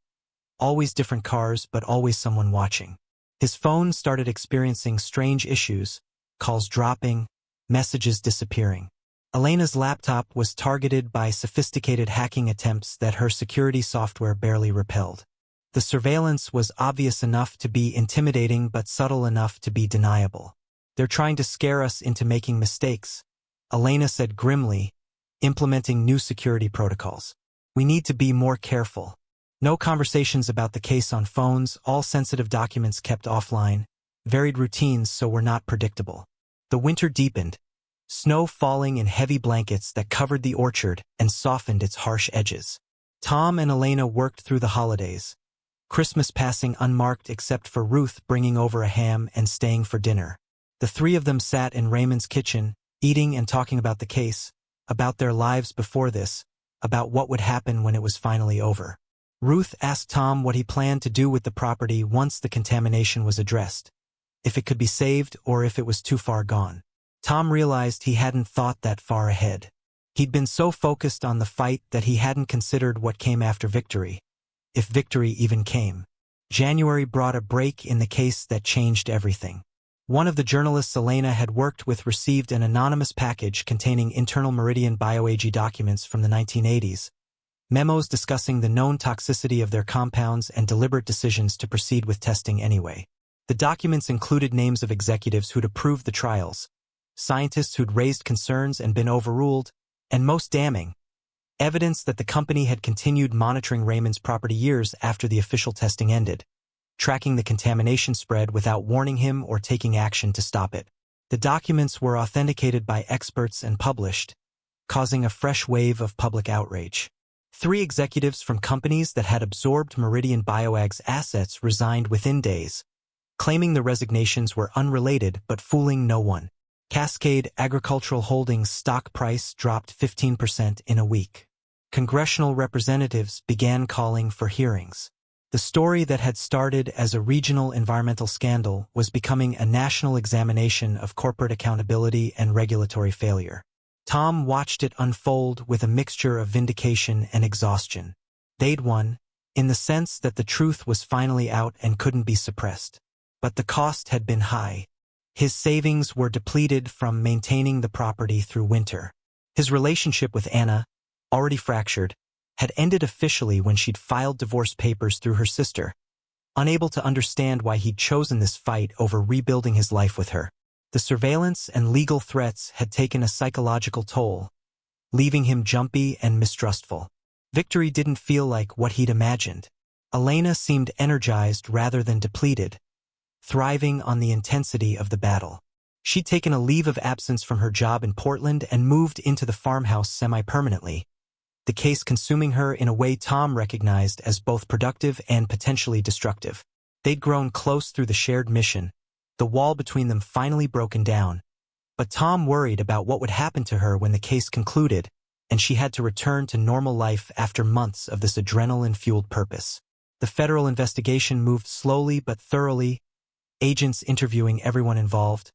Always different cars, but always someone watching. His phone started experiencing strange issues, calls dropping, messages disappearing. Elena's laptop was targeted by sophisticated hacking attempts that her security software barely repelled. The surveillance was obvious enough to be intimidating but subtle enough to be deniable. "They're trying to scare us into making mistakes," Elena said grimly, implementing new security protocols. "We need to be more careful." No conversations about the case on phones, all sensitive documents kept offline, varied routines so were not predictable. The winter deepened, snow falling in heavy blankets that covered the orchard and softened its harsh edges. Tom and Elena worked through the holidays, Christmas passing unmarked except for Ruth bringing over a ham and staying for dinner. The three of them sat in Raymond's kitchen, eating and talking about the case, about their lives before this, about what would happen when it was finally over. Ruth asked Tom what he planned to do with the property once the contamination was addressed, if it could be saved or if it was too far gone. Tom realized he hadn't thought that far ahead. He'd been so focused on the fight that he hadn't considered what came after victory, if victory even came. January brought a break in the case that changed everything. One of the journalists Elena had worked with received an anonymous package containing internal Meridian BioAG documents from the 1980s, memos discussing the known toxicity of their compounds and deliberate decisions to proceed with testing anyway. The documents included names of executives who'd approved the trials, scientists who'd raised concerns and been overruled, and most damning, evidence that the company had continued monitoring Raymond's property years after the official testing ended, tracking the contamination spread without warning him or taking action to stop it. The documents were authenticated by experts and published, causing a fresh wave of public outrage. 3 executives from companies that had absorbed Meridian BioAg's assets resigned within days, claiming the resignations were unrelated but fooling no one. Cascade Agricultural Holdings' stock price dropped 15% in a week. Congressional representatives began calling for hearings. The story that had started as a regional environmental scandal was becoming a national examination of corporate accountability and regulatory failure. Tom watched it unfold with a mixture of vindication and exhaustion. They'd won, in the sense that the truth was finally out and couldn't be suppressed. But the cost had been high. His savings were depleted from maintaining the property through winter. His relationship with Anna, already fractured, had ended officially when she'd filed divorce papers through her sister, unable to understand why he'd chosen this fight over rebuilding his life with her. The surveillance and legal threats had taken a psychological toll, leaving him jumpy and mistrustful. Victory didn't feel like what he'd imagined. Elena seemed energized rather than depleted, thriving on the intensity of the battle. She'd taken a leave of absence from her job in Portland and moved into the farmhouse semi-permanently, the case consuming her in a way Tom recognized as both productive and potentially destructive. They'd grown close through the shared mission, the wall between them finally broken down, But Tom worried about what would happen to her when the case concluded, and she had to return to normal life after months of this adrenaline-fueled purpose. The federal investigation moved slowly but thoroughly, agents interviewing everyone involved,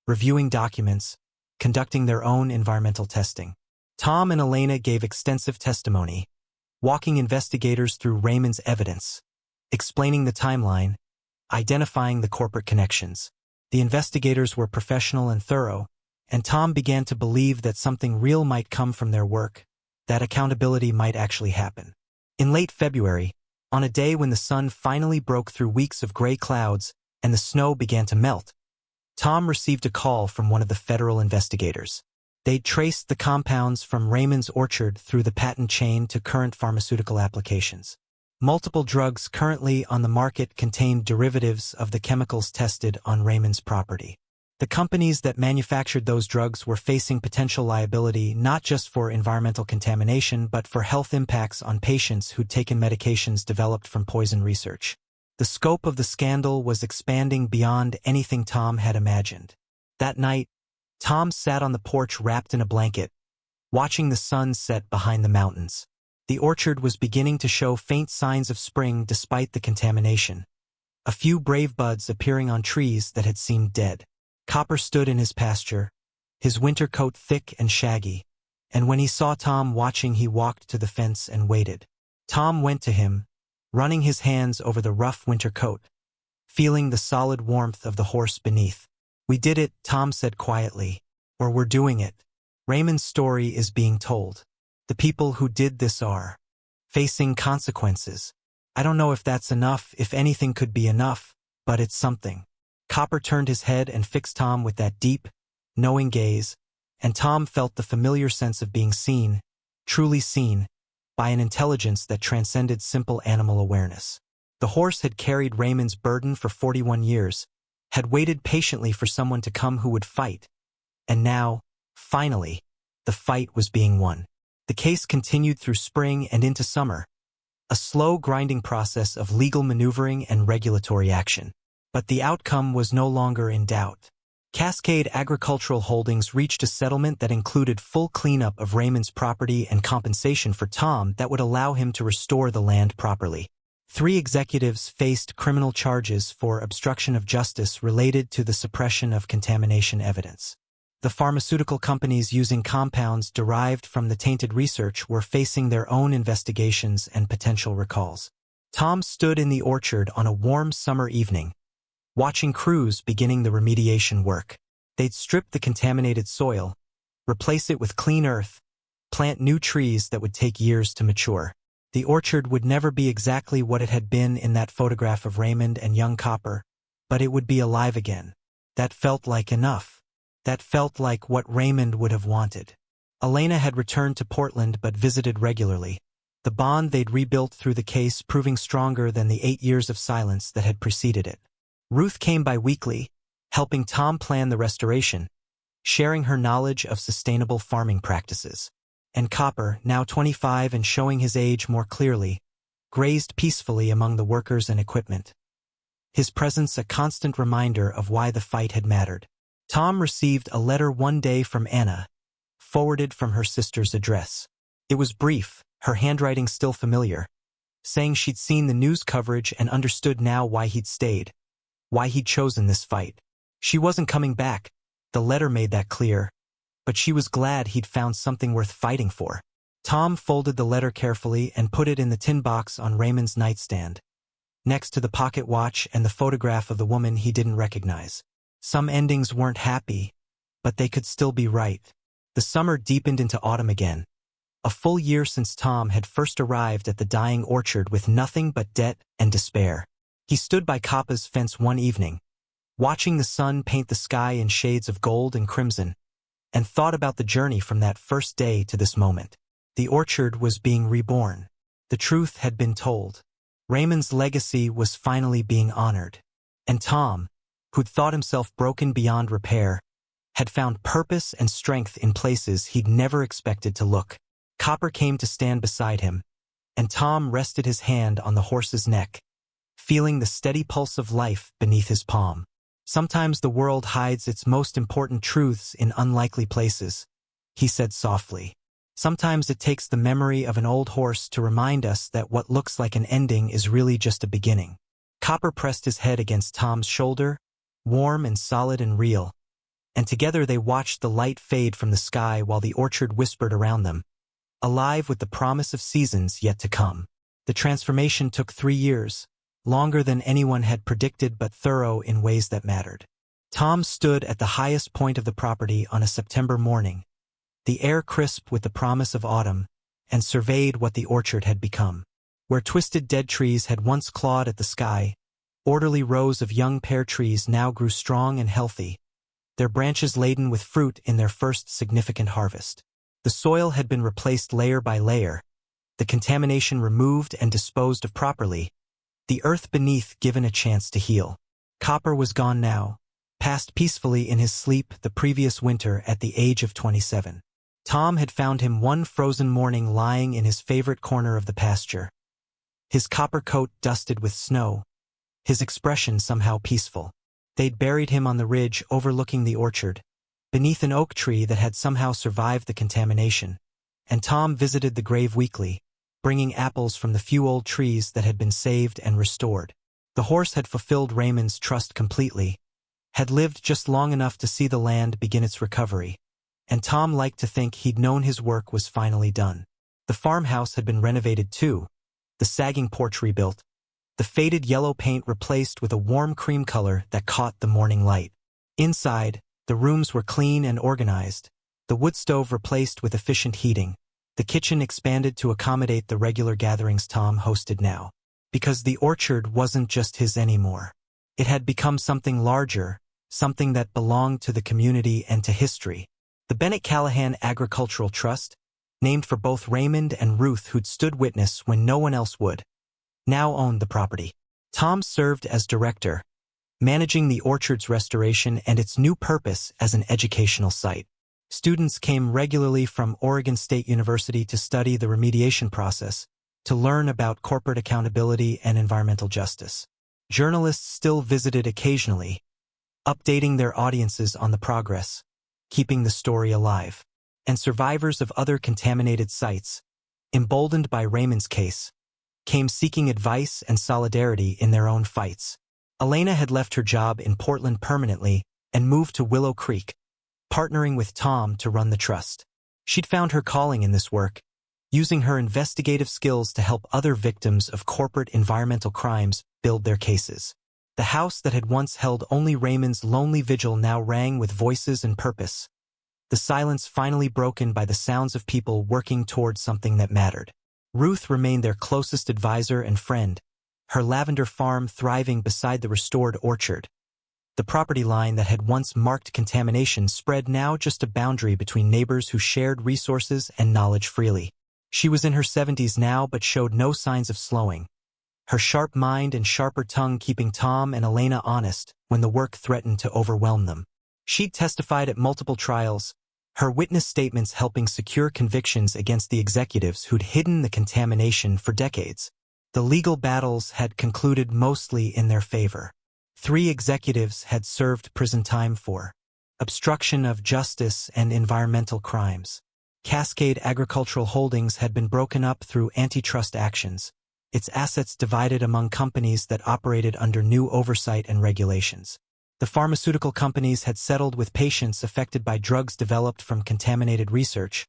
reviewing documents, conducting their own environmental testing. Tom and Elena gave extensive testimony, walking investigators through Raymond's evidence, explaining the timeline, identifying the corporate connections. The investigators were professional and thorough, and Tom began to believe that something real might come from their work, that accountability might actually happen. In late February, on a day when the sun finally broke through weeks of gray clouds and the snow began to melt, Tom received a call from one of the federal investigators. They'd traced the compounds from Raymond's orchard through the patent chain to current pharmaceutical applications. Multiple drugs currently on the market contained derivatives of the chemicals tested on Raymond's property. The companies that manufactured those drugs were facing potential liability not just for environmental contamination but for health impacts on patients who'd taken medications developed from poison research. The scope of the scandal was expanding beyond anything Tom had imagined. That night, Tom sat on the porch wrapped in a blanket, watching the sun set behind the mountains. The orchard was beginning to show faint signs of spring despite the contamination, a few brave buds appearing on trees that had seemed dead. Copper stood in his pasture, his winter coat thick and shaggy, and when he saw Tom watching he walked to the fence and waited. Tom went to him, running his hands over the rough winter coat, feeling the solid warmth of the horse beneath. "We did it," Tom said quietly, "or we're doing it. Raymond's story is being told. The people who did this are facing consequences. I don't know if that's enough, if anything could be enough, but it's something." Copper turned his head and fixed Tom with that deep, knowing gaze, and Tom felt the familiar sense of being seen, truly seen, by an intelligence that transcended simple animal awareness. The horse had carried Raymond's burden for 41 years, had waited patiently for someone to come who would fight, and now, finally, the fight was being won. The case continued through spring and into summer, a slow grinding process of legal maneuvering and regulatory action. But the outcome was no longer in doubt. Cascade Agricultural Holdings reached a settlement that included full cleanup of Raymond's property and compensation for Tom that would allow him to restore the land properly. 3 executives faced criminal charges for obstruction of justice related to the suppression of contamination evidence. The pharmaceutical companies using compounds derived from the tainted research were facing their own investigations and potential recalls. Tom stood in the orchard on a warm summer evening, watching crews beginning the remediation work. They'd strip the contaminated soil, replace it with clean earth, plant new trees that would take years to mature. The orchard would never be exactly what it had been in that photograph of Raymond and young Copper, but it would be alive again. That felt like enough. That felt like what Raymond would have wanted. Elena had returned to Portland but visited regularly, the bond they'd rebuilt through the case proving stronger than the 8 years of silence that had preceded it. Ruth came by weekly, helping Tom plan the restoration, sharing her knowledge of sustainable farming practices. And Copper, now 25 and showing his age more clearly, grazed peacefully among the workers and equipment, his presence a constant reminder of why the fight had mattered. Tom received a letter one day from Anna, forwarded from her sister's address. It was brief, her handwriting still familiar, saying she'd seen the news coverage and understood now why he'd stayed, why he'd chosen this fight. She wasn't coming back, the letter made that clear, but she was glad he'd found something worth fighting for. Tom folded the letter carefully and put it in the tin box on Raymond's nightstand, next to the pocket watch and the photograph of the woman he didn't recognize. Some endings weren't happy, but they could still be right. The summer deepened into autumn again, a full year since Tom had first arrived at the dying orchard with nothing but debt and despair. He stood by Coppa's fence one evening, watching the sun paint the sky in shades of gold and crimson, and thought about the journey from that first day to this moment. The orchard was being reborn. The truth had been told. Raymond's legacy was finally being honored. And Tom, who'd thought himself broken beyond repair, had found purpose and strength in places he'd never expected to look. Copper came to stand beside him, and Tom rested his hand on the horse's neck, feeling the steady pulse of life beneath his palm. Sometimes the world hides its most important truths in unlikely places, he said softly. Sometimes it takes the memory of an old horse to remind us that what looks like an ending is really just a beginning. Copper pressed his head against Tom's shoulder, warm and solid and real, and together they watched the light fade from the sky while the orchard whispered around them, alive with the promise of seasons yet to come. The transformation took 3 years, longer than anyone had predicted but thorough in ways that mattered. Tom stood at the highest point of the property on a September morning, the air crisp with the promise of autumn, and surveyed what the orchard had become. Where twisted dead trees had once clawed at the sky, orderly rows of young pear trees now grew strong and healthy, their branches laden with fruit in their first significant harvest. The soil had been replaced layer by layer, the contamination removed and disposed of properly, the earth beneath given a chance to heal. Copper was gone now, passed peacefully in his sleep the previous winter at the age of 27. Tom had found him one frozen morning lying in his favorite corner of the pasture, his copper coat dusted with snow, his expression somehow peaceful. They'd buried him on the ridge overlooking the orchard, beneath an oak tree that had somehow survived the contamination, and Tom visited the grave weekly, bringing apples from the few old trees that had been saved and restored. The horse had fulfilled Raymond's trust completely, had lived just long enough to see the land begin its recovery, and Tom liked to think he'd known his work was finally done. The farmhouse had been renovated too, the sagging porch rebuilt, the faded yellow paint replaced with a warm cream color that caught the morning light. Inside, the rooms were clean and organized, the wood stove replaced with efficient heating, the kitchen expanded to accommodate the regular gatherings Tom hosted now. Because the orchard wasn't just his anymore. It had become something larger, something that belonged to the community and to history. The Bennett Callahan Agricultural Trust, named for both Raymond and Ruth who'd stood witness when no one else would, now owned the property. Tom served as director, managing the orchard's restoration and its new purpose as an educational site. Students came regularly from Oregon State University to study the remediation process, to learn about corporate accountability and environmental justice. Journalists still visited occasionally, updating their audiences on the progress, keeping the story alive. And survivors of other contaminated sites, emboldened by Raymond's case, came seeking advice and solidarity in their own fights. Elena had left her job in Portland permanently and moved to Willow Creek, partnering with Tom to run the trust. She'd found her calling in this work, using her investigative skills to help other victims of corporate environmental crimes build their cases. The house that had once held only Raymond's lonely vigil now rang with voices and purpose, the silence finally broken by the sounds of people working towards something that mattered. Ruth remained their closest advisor and friend, her lavender farm thriving beside the restored orchard. The property line that had once marked contamination spread now just a boundary between neighbors who shared resources and knowledge freely. She was in her 70s now but showed no signs of slowing, her sharp mind and sharper tongue keeping Tom and Elena honest when the work threatened to overwhelm them. She'd testified at multiple trials, her witness statements helping secure convictions against the executives who'd hidden the contamination for decades. The legal battles had concluded mostly in their favor. 3 executives had served prison time for obstruction of justice and environmental crimes. Cascade Agricultural Holdings had been broken up through antitrust actions, its assets divided among companies that operated under new oversight and regulations. The pharmaceutical companies had settled with patients affected by drugs developed from contaminated research,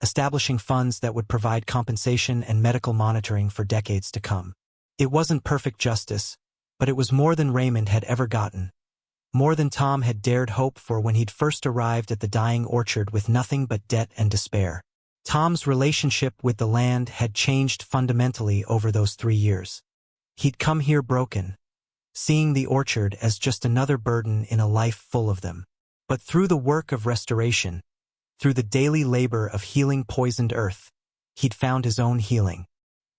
establishing funds that would provide compensation and medical monitoring for decades to come. It wasn't perfect justice, but it was more than Raymond had ever gotten, more than Tom had dared hope for when he'd first arrived at the dying orchard with nothing but debt and despair. Tom's relationship with the land had changed fundamentally over those 3 years. He'd come here broken, seeing the orchard as just another burden in a life full of them. But through the work of restoration, through the daily labor of healing poisoned earth, he'd found his own healing.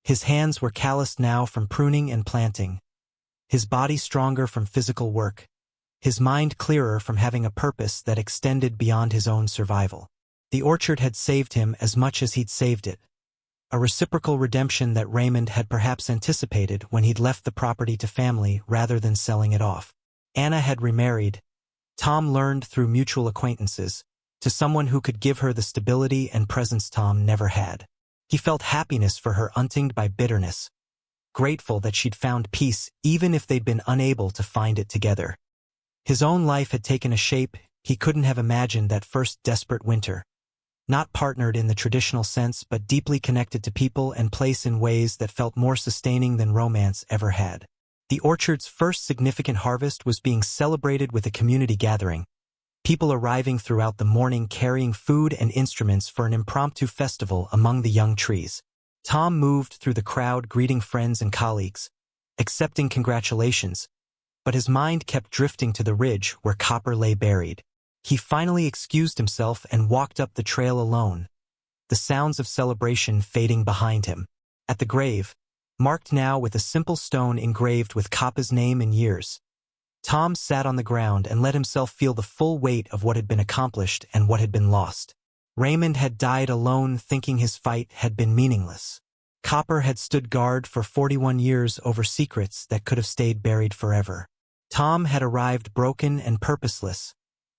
His hands were calloused now from pruning and planting, his body stronger from physical work, his mind clearer from having a purpose that extended beyond his own survival. The orchard had saved him as much as he'd saved it, a reciprocal redemption that Raymond had perhaps anticipated when he'd left the property to family rather than selling it off. Anna had remarried, Tom learned through mutual acquaintances, to someone who could give her the stability and presence Tom never had. He felt happiness for her untinged by bitterness, grateful that she'd found peace even if they'd been unable to find it together. His own life had taken a shape he couldn't have imagined that first desperate winter. Not partnered in the traditional sense but deeply connected to people and place in ways that felt more sustaining than romance ever had. The orchard's first significant harvest was being celebrated with a community gathering, people arriving throughout the morning carrying food and instruments for an impromptu festival among the young trees. Tom moved through the crowd greeting friends and colleagues, accepting congratulations, but his mind kept drifting to the ridge where Copper lay buried. He finally excused himself and walked up the trail alone, the sounds of celebration fading behind him. At the grave, marked now with a simple stone engraved with Copper's name and years, Tom sat on the ground and let himself feel the full weight of what had been accomplished and what had been lost. Raymond had died alone, thinking his fight had been meaningless. Copper had stood guard for 41 years over secrets that could have stayed buried forever. Tom had arrived broken and purposeless,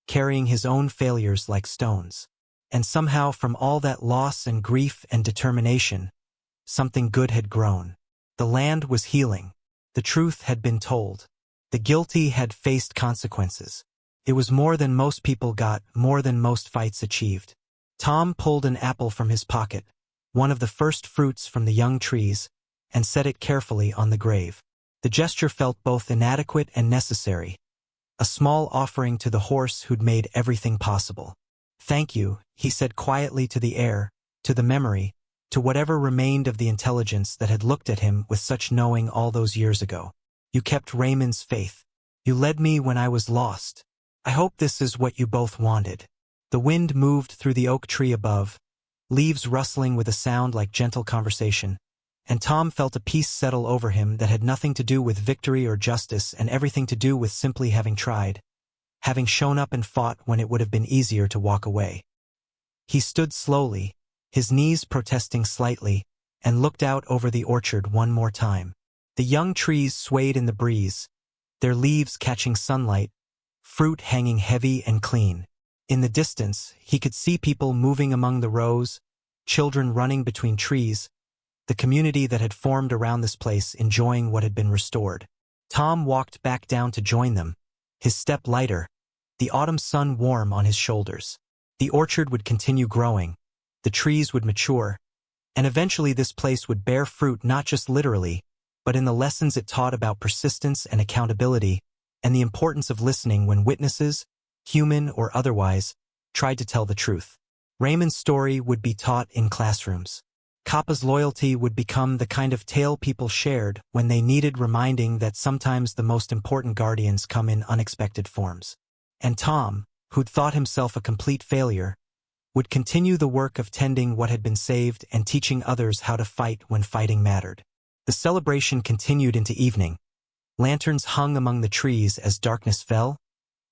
carrying his own failures like stones. And somehow from all that loss and grief and determination, something good had grown. The land was healing. The truth had been told. The guilty had faced consequences. It was more than most people got, more than most fights achieved. Tom pulled an apple from his pocket, one of the first fruits from the young trees, and set it carefully on the grave. The gesture felt both inadequate and necessary, a small offering to the horse who'd made everything possible. "Thank you," he said quietly to the air, to the memory, to whatever remained of the intelligence that had looked at him with such knowing all those years ago. "You kept Raymond's faith. You led me when I was lost. I hope this is what you both wanted." The wind moved through the oak tree above, leaves rustling with a sound like gentle conversation, and Tom felt a peace settle over him that had nothing to do with victory or justice and everything to do with simply having tried, having shown up and fought when it would have been easier to walk away. He stood slowly, his knees protesting slightly, and looked out over the orchard one more time. The young trees swayed in the breeze, their leaves catching sunlight, fruit hanging heavy and clean. In the distance, he could see people moving among the rows, children running between trees, the community that had formed around this place enjoying what had been restored. Tom walked back down to join them, his step lighter, the autumn sun warm on his shoulders. The orchard would continue growing, the trees would mature, and eventually this place would bear fruit not just literally, but in the lessons it taught about persistence and accountability, and the importance of listening when witnesses, human or otherwise, tried to tell the truth. Raymond's story would be taught in classrooms. Coppa's loyalty would become the kind of tale people shared when they needed reminding that sometimes the most important guardians come in unexpected forms. And Tom, who'd thought himself a complete failure, would continue the work of tending what had been saved and teaching others how to fight when fighting mattered. The celebration continued into evening. Lanterns hung among the trees as darkness fell,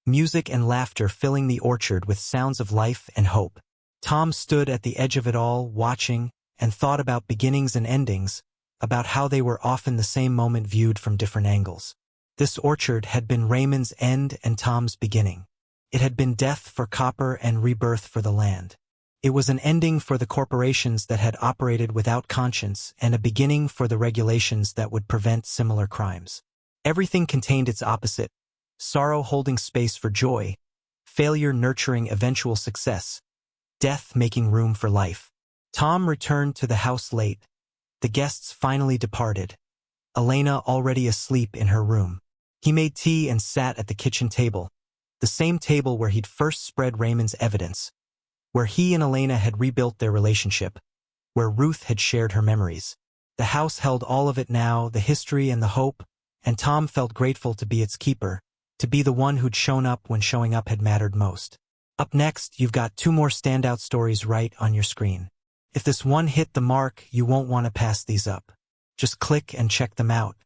music and laughter filling the orchard with sounds of life and hope. Tom stood at the edge of it all, watching, and thought about beginnings and endings, about how they were often the same moment viewed from different angles. This orchard had been Raymond's end and Tom's beginning. It had been death for Copper and rebirth for the land. It was an ending for the corporations that had operated without conscience and a beginning for the regulations that would prevent similar crimes. Everything contained its opposite, sorrow holding space for joy, failure nurturing eventual success, death making room for life. Tom returned to the house late. The guests finally departed, Elena already asleep in her room. He made tea and sat at the kitchen table, the same table where he'd first spread Raymond's evidence, where he and Elena had rebuilt their relationship, where Ruth had shared her memories. The house held all of it now, the history and the hope, and Tom felt grateful to be its keeper, to be the one who'd shown up when showing up had mattered most. Up next, you've got 2 more standout stories right on your screen. If this one hit the mark, you won't want to pass these up. Just click and check them out.